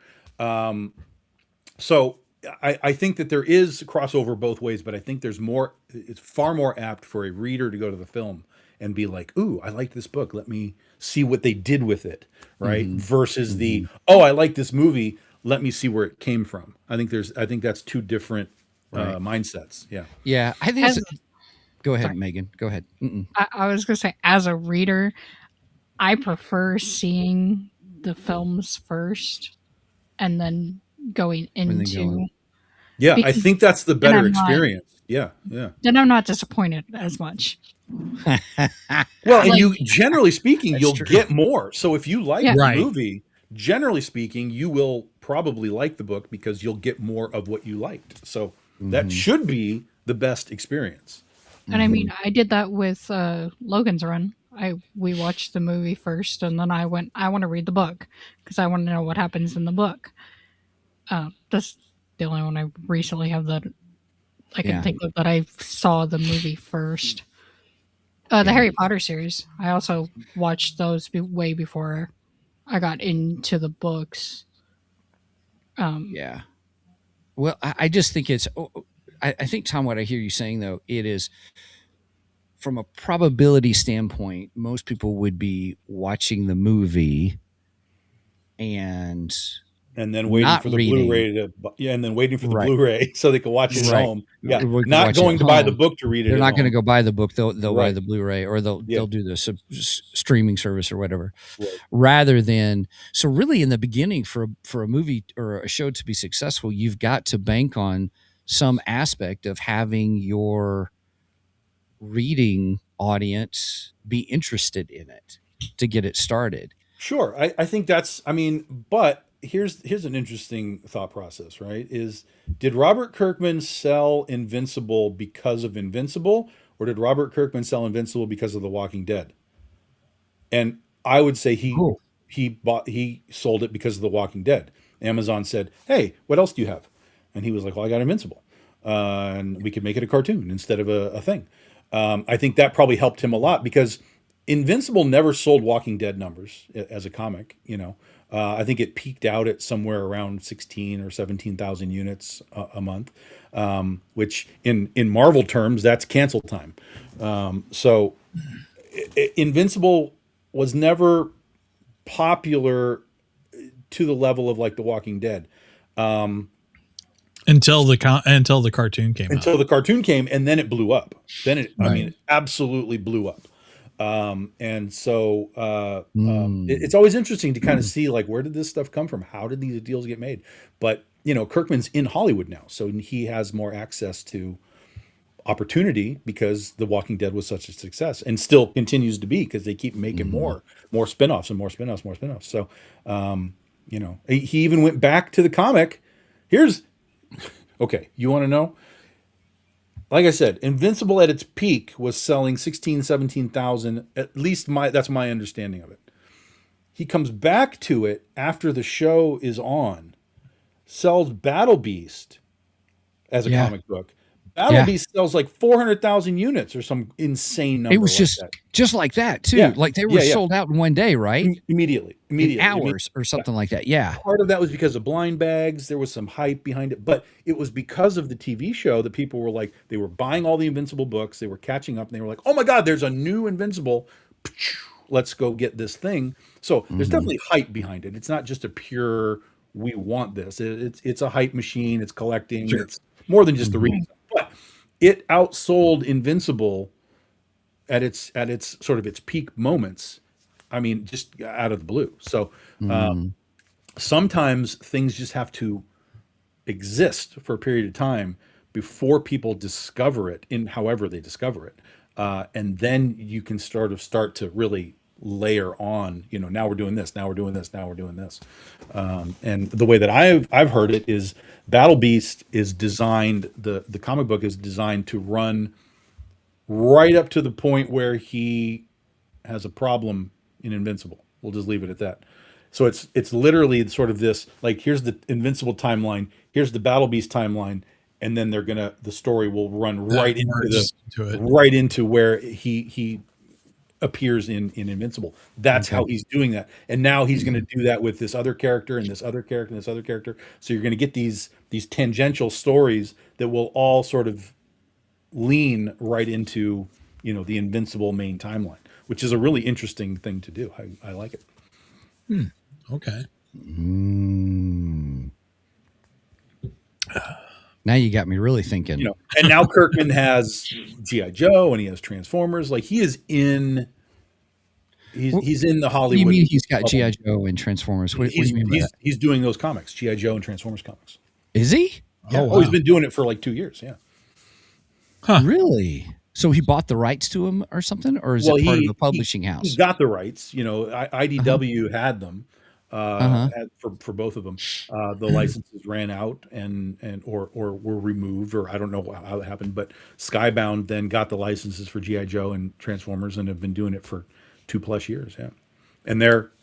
So I think that there is crossover both ways, but I think there's more. It's far more apt for a reader to go to the film and be like, "Ooh, I like this book. Let me see what they did with it." Right? Versus the, "Oh, I like this movie. Let me see where it came from." I think that's two different mindsets. Yeah. Yeah. I think. Go ahead, Sorry. Megan. Go ahead. I was going to say, as a reader, I prefer seeing the films first and then going into. Yeah, I Because think that's the then better I'm not- experience. Yeah. Then I'm not disappointed as much. Well, and Like- you, generally speaking, That's you'll true. get more. So if you like Yeah. the Right. movie, generally speaking, you will probably like the book because you'll get more of what you liked. So that should be the best experience. And I mean, I did that with Logan's Run. We watched the movie first, and then I want to read the book because I want to know what happens in the book. That's the only one I recently have that I can think of that I saw the movie first. The Harry Potter series. I also watched those way before I got into the books. Yeah. Well, I just think it's. I think, Tom, what I hear you saying though, it is from a probability standpoint, most people would be watching the movie and and then waiting not for the reading. Blu-ray to, and then waiting for the Right. Blu-ray so they could watch it at Right. home. Yeah, We can not watch it going at to buy the home. book to read it. They're at not going to home. go buy the book. They'll buy Right. the Blu-ray, or they'll do the streaming service or whatever. Right. Rather than, so really in the beginning, for a movie or a show to be successful, you've got to bank on some aspect of having your reading audience be interested in it to get it started. Sure. I think that's, I mean, but here's an interesting thought process, right? Did Robert Kirkman sell Invincible because of Invincible, or did Robert Kirkman sell Invincible because of The Walking Dead? And I would say he sold it because of The Walking Dead. Amazon said, "Hey, what else do you have?" And he was like, "Well, I got Invincible, and we could make it a cartoon instead of a thing." I think that probably helped him a lot, because Invincible never sold Walking Dead numbers as a comic. I think it peaked out at somewhere around 16 or 17,000 units a month, which in Marvel terms, that's cancel time. So Invincible was never popular to the level of like The Walking Dead. Until the cartoon came Until the cartoon came, and then it blew up. Then it, I Right. mean, it absolutely blew up. And so it's always interesting to kind of see, like, where did this stuff come from? How did these deals get made? But, Kirkman's in Hollywood now, so he has more access to opportunity because The Walking Dead was such a success, and still continues to be, because they keep making more spinoffs and more spinoffs. So, he even went back to the comic. Okay, you want to know? Like I said, Invincible at its peak was selling 16, 17,000, at least that's my understanding of it. He comes back to it after the show is on, sells Battle Beast as a comic book. Battle Beast sells like 400,000 units or some insane number. It was just like that too. Yeah. Like they were sold out in one day, right? Immediately. In hours or something like that. Yeah. Part of that was because of blind bags. There was some hype behind it, but it was because of the TV show that people were like, they were buying all the Invincible books. They were catching up, and they were like, "Oh my God, there's a new Invincible. Let's go get this thing." So there's definitely hype behind it. It's not just a pure, we want this. It's a hype machine. It's collecting. Sure. It's more than just the reading. But it outsold Invincible at its sort of its peak moments. I mean, just out of the blue. So sometimes things just have to exist for a period of time before people discover it, in however they discover it. And then you can start to really layer on, now we're doing this, now we're doing this, now we're doing this. And the way that I've heard it is Battle Beast is designed, the comic book is designed to run right up to the point where he has a problem in Invincible. We'll just leave it at that. So it's literally sort of this, like, here's the Invincible timeline, here's the Battle Beast timeline, and then the story will run right into where he appears in Invincible. That's how he's doing that. And now he's going to do that with this other character and this other character and this other character. So you're going to get these tangential stories that will all sort of lean right into, the Invincible main timeline, which is a really interesting thing to do. I like it. Okay. Now you got me really thinking. And now Kirkman has G.I. Joe and he has Transformers. Like, he's in the Hollywood. You mean he's got G.I. Joe and Transformers? What do you mean by that? He's doing those comics, G.I. Joe and Transformers comics. Is he? Yeah. Wow. He's been doing it for like 2 years. Yeah. Huh. Really? So he bought the rights to him or something, or is it part of a publishing house? He got the rights. IDW had them for both of them. The licenses ran out or were removed, or I don't know how it happened. But Skybound then got the licenses for G.I. Joe and Transformers and have been doing it for 2+ years. Yeah, and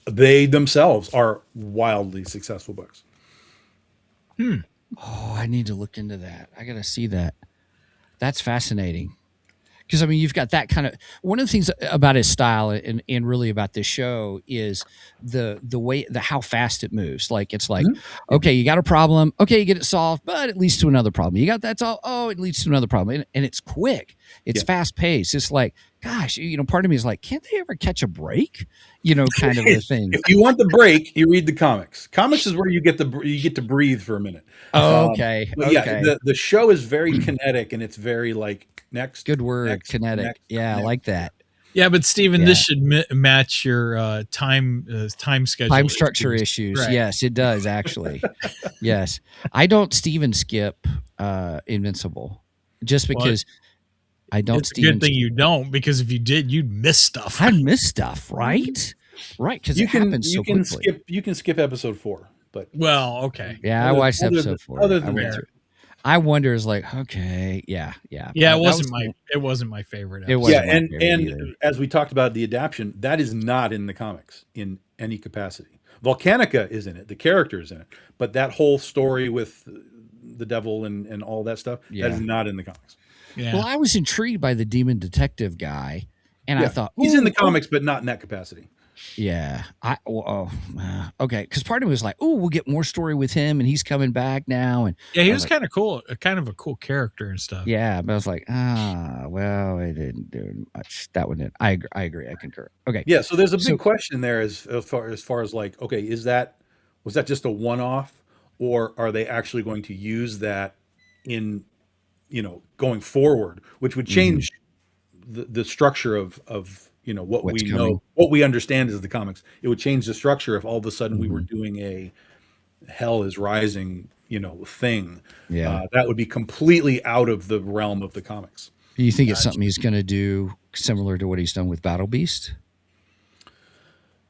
they themselves are wildly successful books. Oh, I need to look into that. I got to see that. That's fascinating. Because I mean, you've got that kind of one of the things about his style and really about this show is the way how fast it moves. Like it's like, okay, you got a problem, okay, you get it solved, but it leads to another problem. You got that's all, oh, it leads to another problem, and it's quick, it's fast paced. It's like, gosh, part of me is like, can't they ever catch a break? Kind of a thing. If you want the break, you read the comics. Comics is where you get to breathe for a minute. Okay. Yeah, the show is very kinetic, and it's very like next. Good word, kinetic. Next, I like that. Yeah, but Steven, this should match your time schedule. Time structure issues. Right. Yes, it does actually. Yes. I don't Steven skip Invincible just because I don't It's a good thing you don't, because if you did, you'd miss stuff. I'd miss stuff, right? Right, because it happens so quickly. You can skip episode 4, but okay. Yeah, I watched episode 4. Other than that, I wonder is like, okay, yeah. It wasn't my favorite episode. It wasn't and as we talked about the adaptation, that is not in the comics in any capacity. Volcanica is in it, the character is in it, but that whole story with the devil and all that stuff, that is not in the comics. Yeah. Well, I was intrigued by the demon detective guy, and I thought he's in the comics, but not in that capacity. Yeah. Okay. Because part of it was like, oh, we'll get more story with him, and he's coming back now. And he was kind of cool, kind of a cool character and stuff. Yeah, but I was like, well, it didn't do much. That one didn't. I agree. I concur. Okay. Yeah. So there's a big question there as far as like, okay, was that just a one-off, or are they actually going to use that in going forward, which would change the structure of what we know, what we understand as the comics. It would change the structure if all of a sudden we were doing a Hell is Rising, thing. Yeah, that would be completely out of the realm of the comics. Do you think it's something he's going to do similar to what he's done with Battle Beast?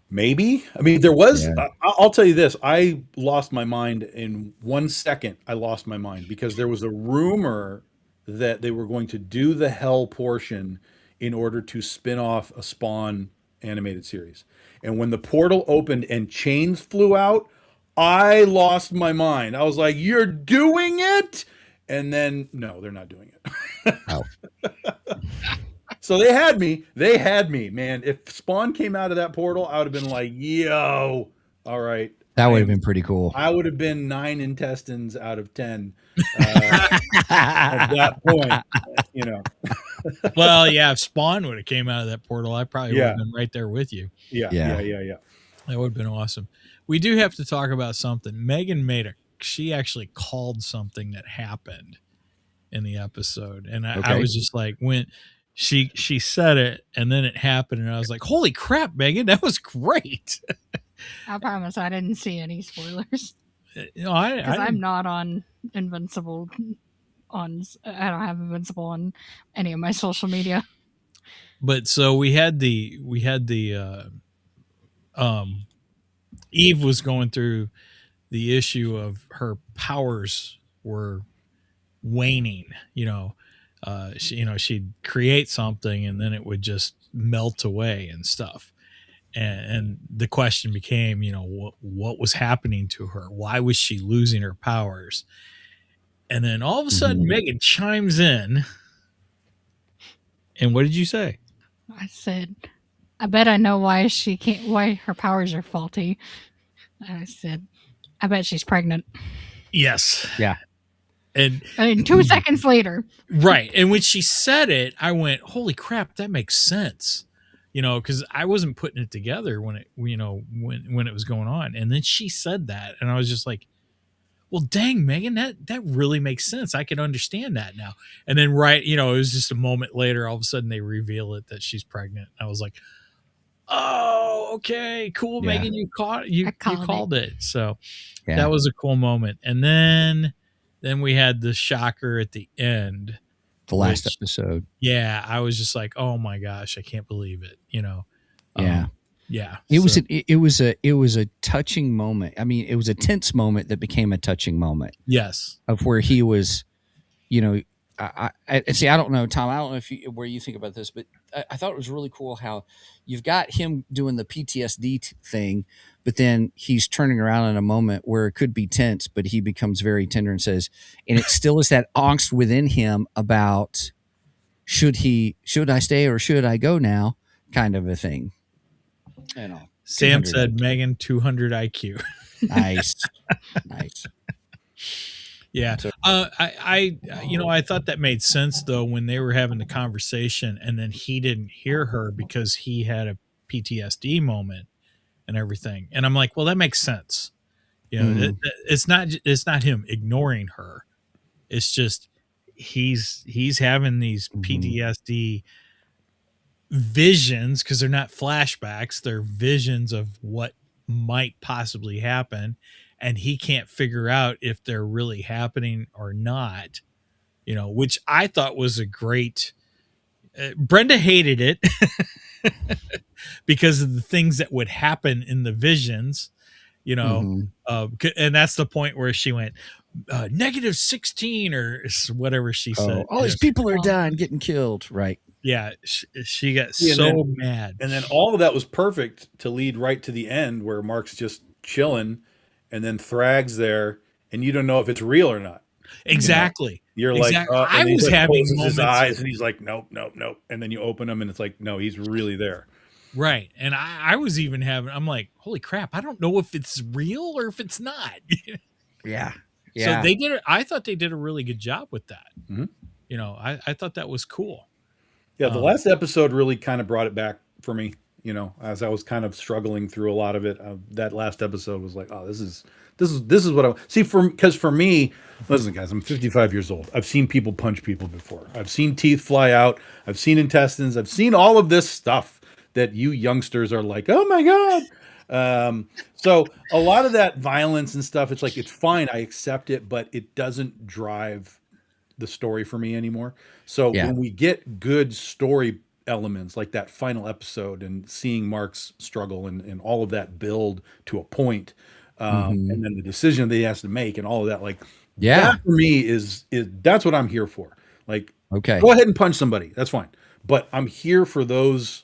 Maybe. I mean, there was. I'll tell you this: I lost my mind in 1 second. I lost my mind because there was a rumor that they were going to do the Hell portion in order to spin off a Spawn animated series. And when the portal opened and chains flew out, I lost my mind. I was like, "You're doing it?" And then, no, they're not doing it. Oh. So they had me, man. If Spawn came out of that portal, I would have been like, yo, all right. That would have been pretty cool. I would have been 9 intestines out of 10 at that point, Well, yeah, if Spawn would have came out of that portal, I probably would have been right there with you. Yeah. That would have been awesome. We do have to talk about something. Megan she actually called something that happened in the episode. And I was just like, when she said it and then it happened, and I was like, holy crap, Megan, that was great. I promise I didn't see any spoilers. Because I'm not on Invincible. I don't have Invincible on any of my social media. But so we had the Eve was going through the issue of her powers were waning. She'd create something and then it would just melt away and stuff. And the question became, what was happening to her? Why was she losing her powers? And then all of a sudden, Megan chimes in. And what did you say? I said, I bet I know why her powers are faulty. I said, I bet she's pregnant. Yes. Yeah. And 2 seconds later. Right. And when she said it, I went, holy crap, that makes sense. Because I wasn't putting it together when it was going on. And then she said that, and I was just like, well, dang, Megan, that really makes sense. I can understand that now. And then, it was just a moment later, all of a sudden they reveal it that she's pregnant. I was like, oh, okay, cool, yeah. Megan, you called it. So that was a cool moment. And then we had the shocker at the end. The last episode. Yeah, I was just like, oh my gosh, I can't believe it. Yeah. It was a touching moment. I mean, it was a tense moment that became a touching moment. Yes. Of where he was, I see. I don't know, Tom. I don't know where you think about this, but I thought it was really cool how you've got him doing the PTSD thing, but then he's turning around in a moment where it could be tense, but he becomes very tender and says, and it still is that angst within him about, should I stay or should I go now, kind of a thing. Sam said Megan 200 IQ. Nice. Nice. Yeah. I thought that made sense though when they were having the conversation and then he didn't hear her because he had a PTSD moment and everything. And I'm like, well, that makes sense. It's not him ignoring her. It's just he's having these PTSD visions, because they're not flashbacks, they're visions of what might possibly happen, and he can't figure out if they're really happening or not, which I thought was a great Brenda hated it because of the things that would happen in the visions, and that's the point where she went -16 or whatever she said. All these people are dying, getting killed, right? Yeah, she got so mad. And then all of that was perfect to lead right to the end where Mark's just chilling and then Thragg's there and you don't know if it's real or not. Exactly. You're exactly. Like, I was having moments his eyes and he's like, nope. And then you open them and it's like, no, he's really there. Right. And I was even I'm like, holy crap, I don't know if it's real or if it's not. Yeah. So they did it. I thought they did a really good job with that. Mm-hmm. I thought that was cool. Yeah, the last episode really kind of brought it back for me, as I was kind of struggling through a lot of it. That last episode was like, oh, this is what I see because for me, listen, guys, I'm 55 years old. I've seen people punch people before. I've seen teeth fly out. I've seen intestines. I've seen all of this stuff that you youngsters are like, oh my God. So a lot of that violence and stuff, it's like, it's fine. I accept it, but it doesn't drive the story for me anymore. So when we get good story elements like that final episode and seeing Mark's struggle and all of that build to a point, and then the decision that he has to make and all of that, like, that for me is that's what I'm here for. Like, okay, go ahead and punch somebody. That's fine. But I'm here for those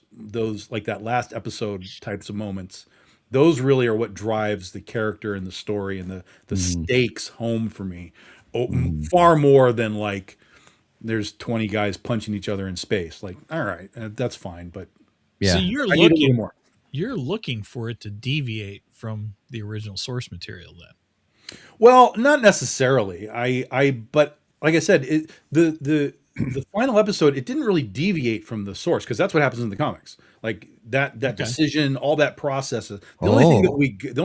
like that last episode types of moments. Those really are what drives the character and the story and the stakes home for me. Far more than like there's 20 guys punching each other in space. Like, all right, that's fine, but so you're looking for it to deviate from the original source material then. Well, not necessarily. But like I said, the final episode, it didn't really deviate from the source because that's what happens in the comics. Like that decision, all that process. The only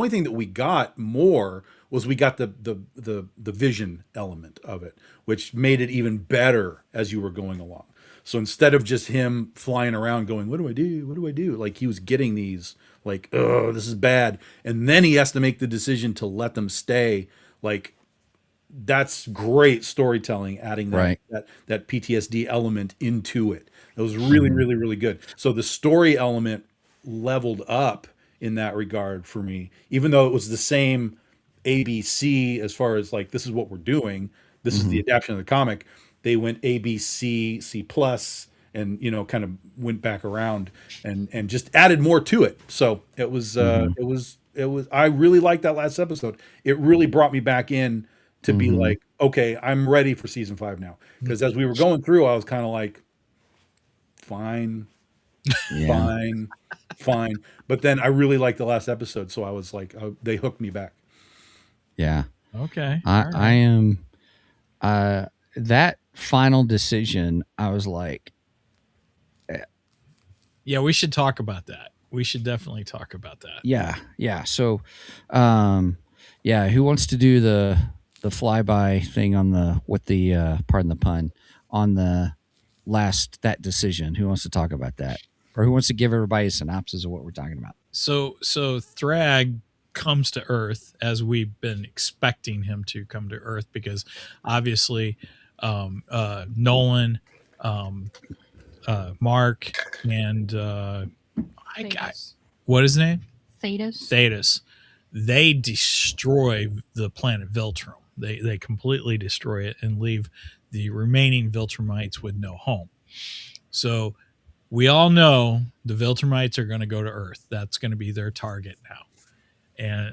thing that we got more was we got the vision element of it, which made it even better as you were going along. So instead of just him flying around going, what do I do? What do I do? Like he was getting these like, oh, this is bad. And then he has to make the decision to let them stay. Like that's great storytelling, adding that PTSD element into it. It was really, really, really good. So the story element leveled up in that regard for me, even though it was the same ABC as far as like, this is what we're doing. This is the adaptation of the comic. They went ABC, C+, and, kind of went back around and just added more to it. So it was, I really liked that last episode. It really brought me back in to be like, okay, I'm ready for season 5 now. Because as we were going through, I was kind of like, fine. But then I really liked the last episode. So I was like, they hooked me back. Yeah. Okay. I am, that final decision, I was like, yeah, we should talk about that. We should definitely talk about that. Yeah. So, who wants to do the flyby thing on with the pardon the pun, on the that decision? Who wants to talk about that, or who wants to give everybody a synopsis of what we're talking about? So Thragg comes to Earth as we've been expecting him to come to Earth, because obviously Nolan, Mark, and what is his name? Thetis. They destroy the planet Viltrum. They completely destroy it and leave the remaining Viltrumites with no home. So we all know the Viltrumites are going to go to Earth. That's going to be their target now.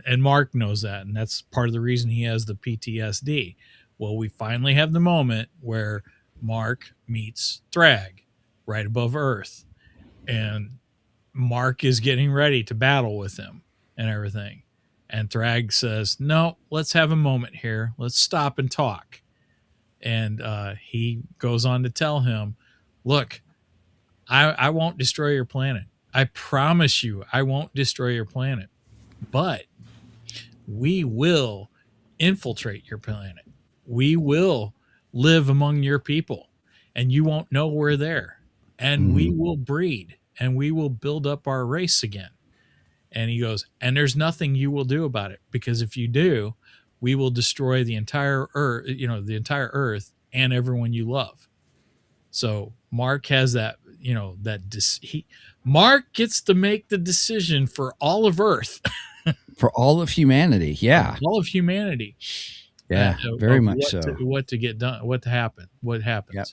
And Mark knows that, and that's part of the reason he has the PTSD. Well, we finally have the moment where Mark meets Thragg right above Earth, and Mark is getting ready to battle with him and everything. And Thragg says, "No, let's have a moment here. Let's stop and talk." And he goes on to tell him, "Look, I won't destroy your planet. I promise you, I won't destroy your planet. But we will infiltrate your planet. We will live among your people, and you won't know we're there. And we will breed, and we will build up our race again." And he goes, "And there's nothing you will do about it, because if you do, we will destroy the entire earth, the entire earth and everyone you love." So Mark has that, Mark gets to make the decision for all of Earth. For all of humanity. Yeah. All of humanity. Yeah, very much so. What to get done, what happens. Yep.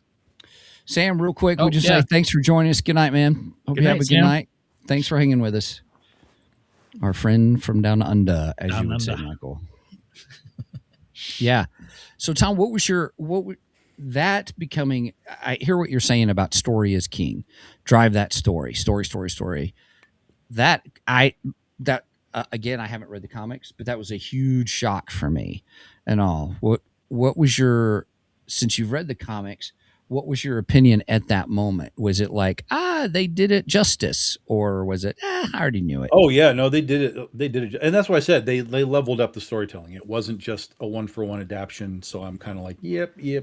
Sam, real quick, Oh, we just yeah. say thanks for joining us. Good night, man. Hope Good you have night, a good Sam. night. Thanks for hanging with us. Our friend from down under, as Down you would say, under. Michael. Yeah. So, Tom, that becoming, I hear what you're saying about story is king. Drive that story. Again, I haven't read the comics, but that was a huge shock for me and all. What was since you've read the comics, what was your opinion at that moment? Was it like, they did it justice, or was it, I already knew it? Oh yeah, no, they did it, and that's why I said they leveled up the storytelling. It wasn't just a 1-for-1 adaptation. So I'm kind of like, yep. The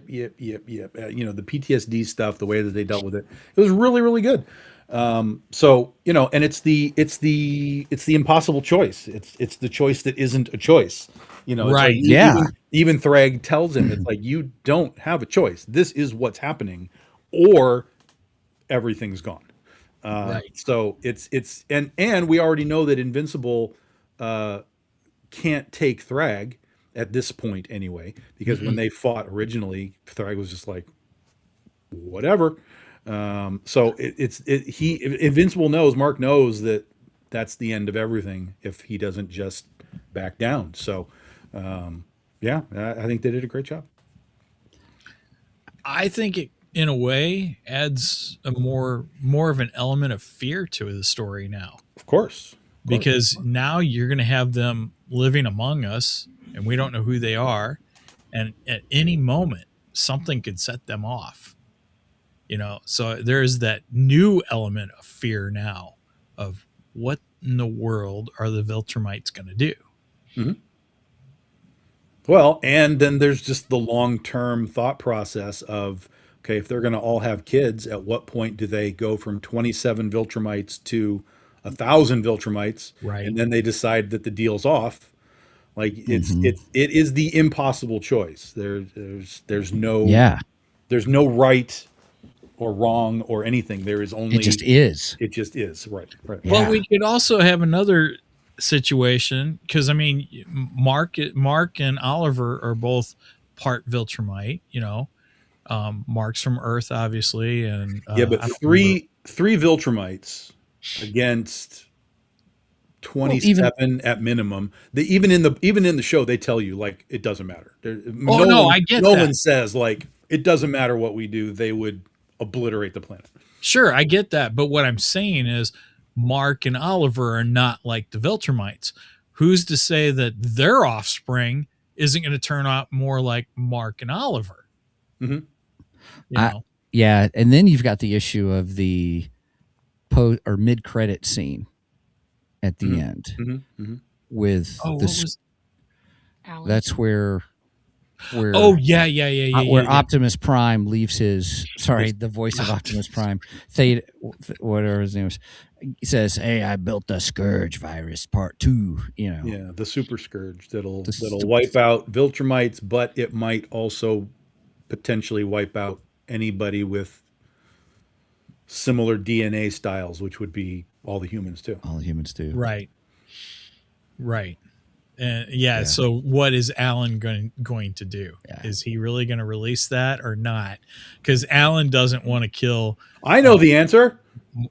PTSD stuff, the way that they dealt with it, it was really, really good. So and it's the impossible choice. It's the choice that isn't a choice. It's Right. like, Yeah. Even Thragg tells him, it's like, you don't have a choice. This is what's happening, or everything's gone. Right. So it's and we already know that Invincible can't take Thragg at this point anyway, because when they fought originally, Thragg was just like, whatever. So Invincible knows, Mark knows that that's the end of everything if he doesn't just back down. So yeah, I think they did a great job. I think it, in a way, adds a more of an element of fear to the story now, Of course. because now you're going to have them living among us, and we don't know who they are, and at any moment something could set them off. So there's that new element of fear now of what in the world are the Viltrumites going to do? Mm-hmm. Well, and then there's just the long-term thought process of, okay, if they're going to all have kids, at what point do they go from 27 Viltrumites to 1,000 Viltrumites? Right. And then they decide that the deal's off. Like it is the impossible choice. There's no right or wrong or anything. There is only, It just is. It just is. Right. Yeah. Well, we could also have another situation, because I mean, Mark and Oliver are both part Viltrumite. Mark's from Earth, obviously, and yeah, but three Viltrumites against 27 at minimum. Even in the show, they tell you, like, it doesn't matter. I get that. Nolan says, like, it doesn't matter what we do. They would obliterate the planet. Sure, I get that, but what I'm saying is, Mark and Oliver are not like the Viltrumites. Who's to say that their offspring isn't going to turn out more like Mark and Oliver? Mm-hmm. Yeah, and then you've got the issue of the mid-credit scene at the end with Alan. that's where where Optimus Prime leaves the voice of Optimus Prime, Theta, whatever his name is, he says, "Hey, I built the Scourge virus part 2." Yeah, the super Scourge that'll wipe out Viltrumites, but it might also potentially wipe out anybody with similar DNA styles, which would be all the humans too. All the humans do. Right. And so what is Alan going to do? Yeah. Is he really going to release that or not? Because Alan doesn't want to kill. I know the answer.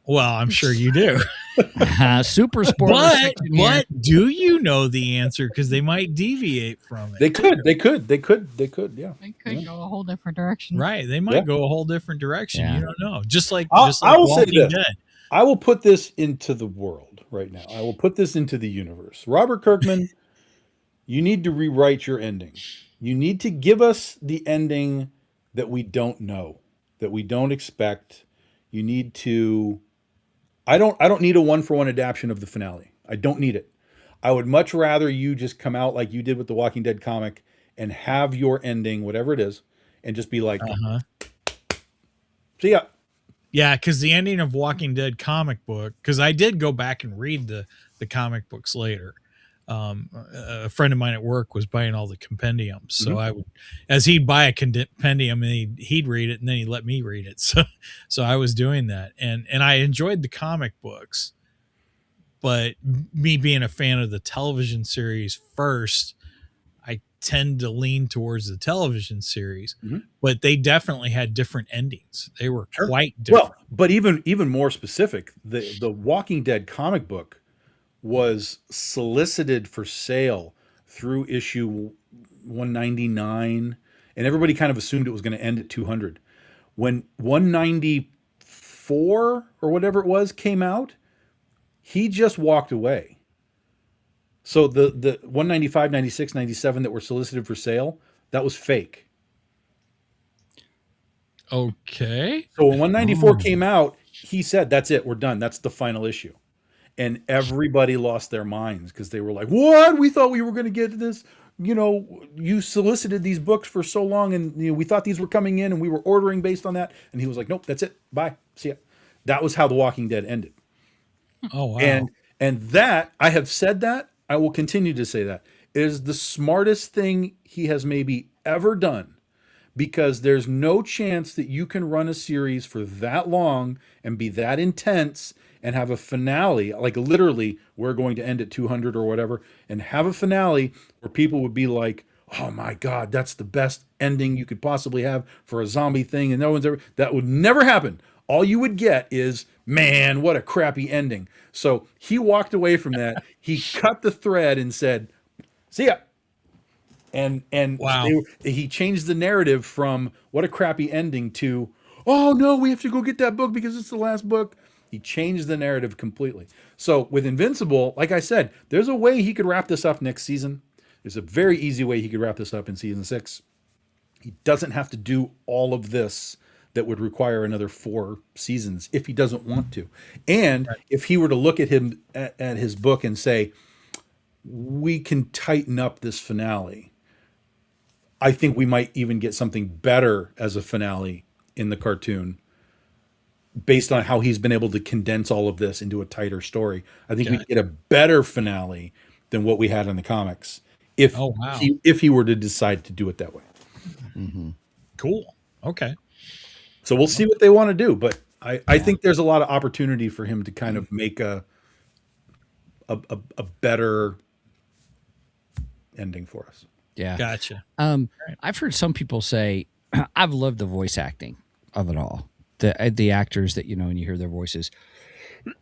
Well, I'm sure you do. Super spoiler But section here. do you know the answer? Because they might deviate from it. They could. Yeah. It could go a whole different direction. Right. They might Yeah. go a whole different direction. Yeah. You don't know. Just like I will say Walking this. Dead. I will put this into the world right now. I will put this into the universe. Robert Kirkman, you need to rewrite your ending. You need to give us the ending that we don't know, that we don't expect. You need to I don't need a one-for-one adaptation of the finale. I don't need it. I would much rather you just come out like you did with the Walking Dead comic and have your ending, whatever it is, and just be like, see ya. Yeah, because the ending of Walking Dead comic book, because I did go back and read the comic books later. A friend of mine at work was buying all the compendiums, so I would, as he'd buy a compendium and he'd read it, and then he'd let me read it. So I was doing that, and I enjoyed the comic books, but me being a fan of the television series first, I tend to lean towards the television series. But they definitely had different endings. They were quite different. Well, but even more specific, the Walking Dead comic book was solicited for sale through issue 199, and everybody kind of assumed it was going to end at 200. When 194 or whatever it was came out, he just walked away. So the 195, 96, 97 that were solicited for sale, that was fake. Okay. So when 194 came out, he said, that's it, we're done. That's the final issue. And everybody lost their minds because they were like, what? We thought we were going to get this. You know, you solicited these books for so long, and we thought these were coming in and we were ordering based on that. And he was like, nope, that's it. Bye. See ya. That was how The Walking Dead ended. Oh, wow. And that, I have said that, I will continue to say that, is the smartest thing he has maybe ever done, because there's no chance that you can run a series for that long and be that intense and have a finale, like literally we're going to end at 200 or whatever, and have a finale where people would be like, oh my God, that's the best ending you could possibly have for a zombie thing. And no one's ever, that would never happen. All you would get is, man, what a crappy ending. So he walked away from that. He cut the thread and said, see ya. And wow. He changed the narrative from what a crappy ending to, oh no, we have to go get that book because it's the last book. He changed the narrative completely. So with Invincible, like I said, there's a way he could wrap this up next season. There's a very easy way he could wrap this up in season 6. He doesn't have to do all of this that would require another 4 seasons if he doesn't want to. And if he were to look at him at his book and say, we can tighten up this finale, I think we might even get something better as a finale in the cartoon based on how he's been able to condense all of this into a tighter story. I think we'd get a better finale than what we had in the comics if he were to decide to do it that way. Cool. Okay. So we'll see what they want to do, but I think there's a lot of opportunity for him to kind of make a better ending for us. Yeah. Gotcha. I've heard some people say, I've loved the voice acting of it all. The actors that, and you hear their voices.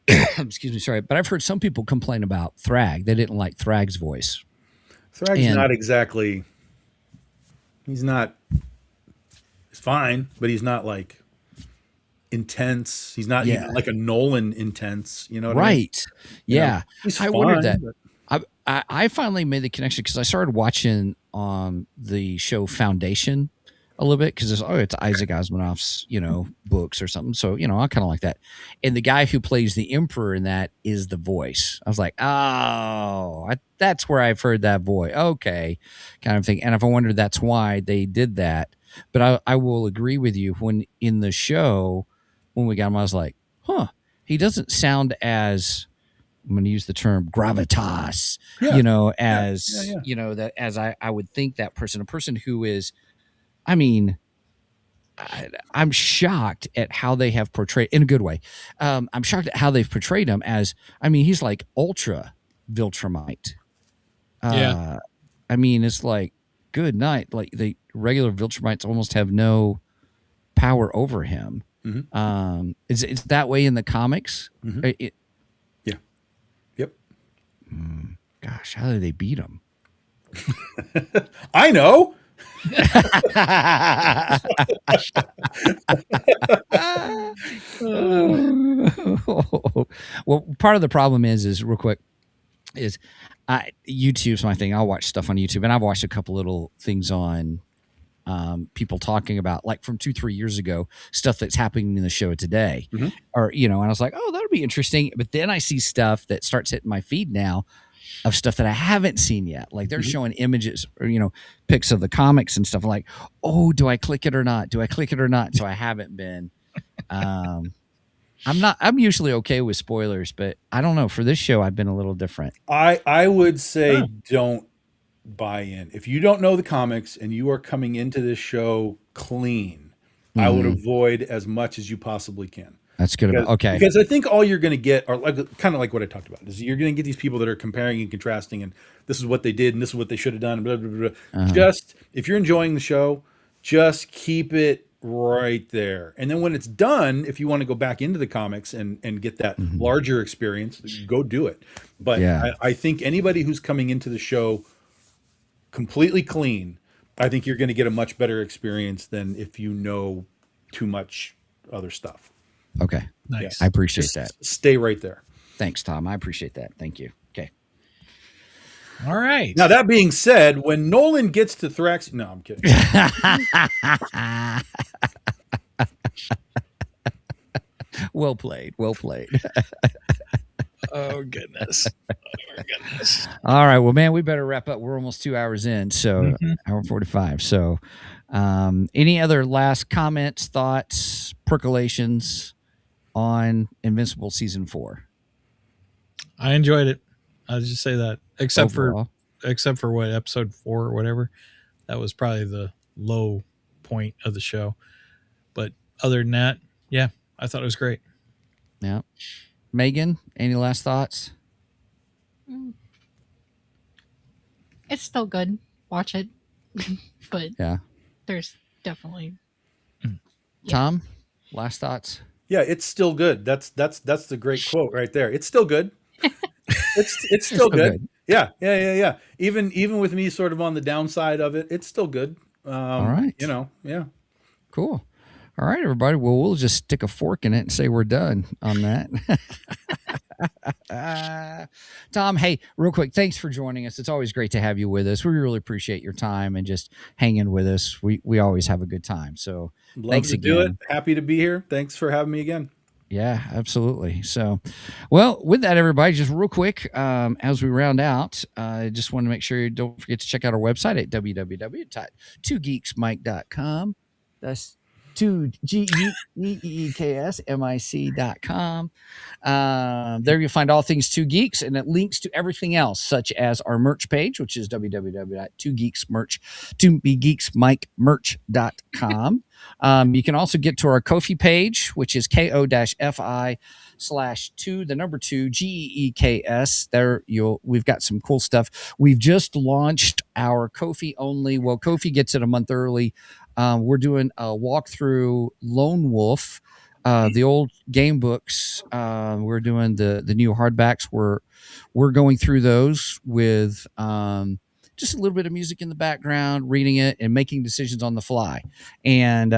Excuse me, sorry. But I've heard some people complain about Thragg. They didn't like Thragg's voice. Thragg's not exactly, he's fine, but he's not like intense. He's not even like a Nolan intense, you know what I mean? Yeah. He's fine, I wondered that. but- I finally made the connection because I started watching the show Foundation a little bit because it's Isaac Asimov's books or something. So I kind of like that. And the guy who plays the Emperor in that is the voice. I was like, that's where I've heard that voice. Okay, kind of thing. And if I wondered that's why they did that, but I will agree with you when in the show when we got him, I was like, he doesn't sound as, I'm going to use the term gravitas, that as I would think that person, a person who is, I'm shocked at how they have portrayed, in a good way. I'm shocked at how they've portrayed him as, he's like ultra Viltrumite. It's like, good night. Like the regular Viltrumites almost have no power over him. Is that way in the comics? Yeah. Yep. Gosh, how do they beat them? I know. Well, part of the problem is real quick, is YouTube's my thing. I'll watch stuff on YouTube, and I've watched a couple little things on people talking about, like, from 2-3 years ago, stuff that's happening in the show today, or and I was like, oh, that'll be interesting. But then I see stuff that starts hitting my feed now of stuff that I haven't seen yet. Like, they're showing images or pics of the comics and stuff. I'm like, oh, do I click it or not? Do I click it or not? So I haven't been. I'm usually okay with spoilers, but I don't know, for this show I've been a little different. I would say don't buy in. If you don't know the comics and you are coming into this show clean, I would avoid as much as you possibly can. That's good. Okay. Because I think all you're going to get are kind of like what I talked about, is you're going to get these people that are comparing and contrasting, and this is what they did and this is what they should have done. Blah, blah, blah. Just, if you're enjoying the show, just keep it right there. And then when it's done, if you want to go back into the comics and get that larger experience, go do it. But I think anybody who's coming into the show completely clean, I think you're going to get a much better experience than if you know too much other stuff. Okay. Nice. I appreciate that. Stay right there. Thanks, Tom. I appreciate that. Thank you. Okay. All right. Now, that being said, when Nolan gets to Thrax, no, I'm kidding. Well played. Well played. Oh, goodness. All right. Well, man, we better wrap up. We're almost 2 hours in. So hour 45. So any other last comments, thoughts, percolations on Invincible season 4? I enjoyed it. I'll just say that, except Overall. for what, episode 4 or whatever, that was probably the low point of the show. But other than that, yeah, I thought it was great. Yeah. Megan, any last thoughts? It's still good. Watch it. But Yeah. there's definitely Tom, last thoughts? Yeah, it's still good. That's the great quote right there. It's still good. It's still good. Yeah. Even with me sort of on the downside of it, it's still good. All right. Yeah. Cool. All right, everybody. Well, we'll just stick a fork in it and say we're done on that. Tom, hey, real quick, thanks for joining us. It's always great to have you with us. We really appreciate your time and just hanging with us. We always have a good time. So thanks again. Do it. Happy to be here. Thanks for having me again. Yeah, absolutely. So, well, with that, everybody, just real quick, as we round out, I just want to make sure you don't forget to check out our website at www.2geeksmic.com. That's 2geeksmic.com. There you'll find all things Two Geeks, and it links to everything else, such as our merch page, which is www.2geeksmic.com. You can also get to our Ko-fi page, which is ko-fi/2 GEEKS. There we've got some cool stuff. We've just launched our Ko-fi only. Well, Ko-fi gets it a month early. We're doing a walkthrough Lone Wolf, the old game books. We're doing the new hardbacks. We're going through those with just a little bit of music in the background, reading it and making decisions on the fly. And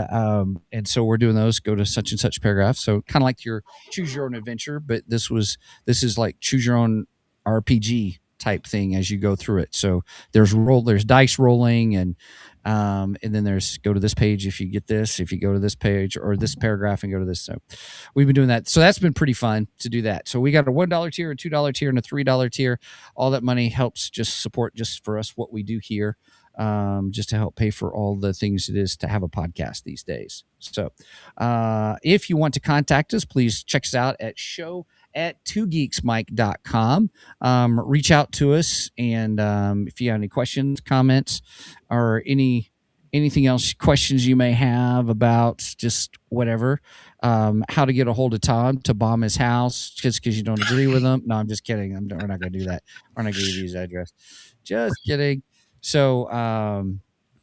so we're doing those. Go to such and such paragraph. So kind of like your choose your own adventure, but this is like choose your own RPG type thing as you go through it. So there's dice rolling, and then there's go to this page if you get this, if you go to this page or this paragraph and go to this. So we've been doing that. So that's been pretty fun to do that. So we got a $1 tier, a $2 tier, and a $3 tier. All that money helps just support just for us what we do here, just to help pay for all the things it is to have a podcast these days. So if you want to contact us, please check us out at show@2geeksmic.com. Reach out to us, and if you have any questions, comments, or anything else, questions you may have about just whatever, how to get a hold of Tom to bomb his house just because you don't agree with him. No, I'm just kidding. We're not going to do that. We're not going to give you his address. Just kidding. So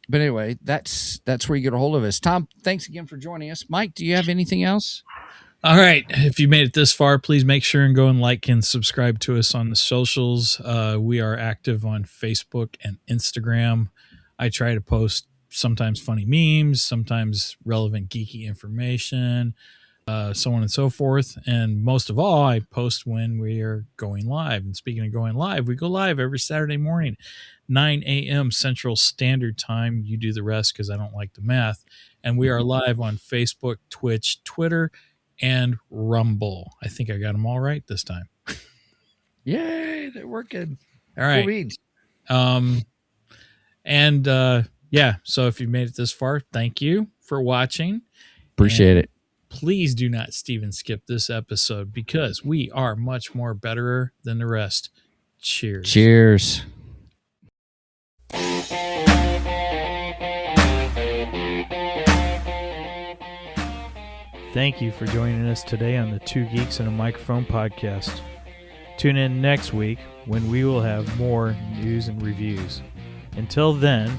But anyway, that's where you get a hold of us. Tom, thanks again for joining us. Mike, do you have anything else? All right. If you made it this far, please make sure and go and like and subscribe to us on the socials. We are active on Facebook and Instagram. I try to post sometimes funny memes, sometimes relevant geeky information, so on and so forth. And most of all, I post when we are going live. And speaking of going live, we go live every Saturday morning, 9 a.m. Central Standard Time. You do the rest because I don't like the math. And we are live on Facebook, Twitch, Twitter, and Rumble. I think I got them all right this time. Yay, they're working. All right. Cool. Yeah, so if you made it this far, thank you for watching. Appreciate it. Please do not Steven skip this episode because we are much more betterer than the rest. Cheers. Cheers. Thank you for joining us today on the Two Geeks and a Microphone podcast. Tune in next week when we will have more news and reviews. Until then,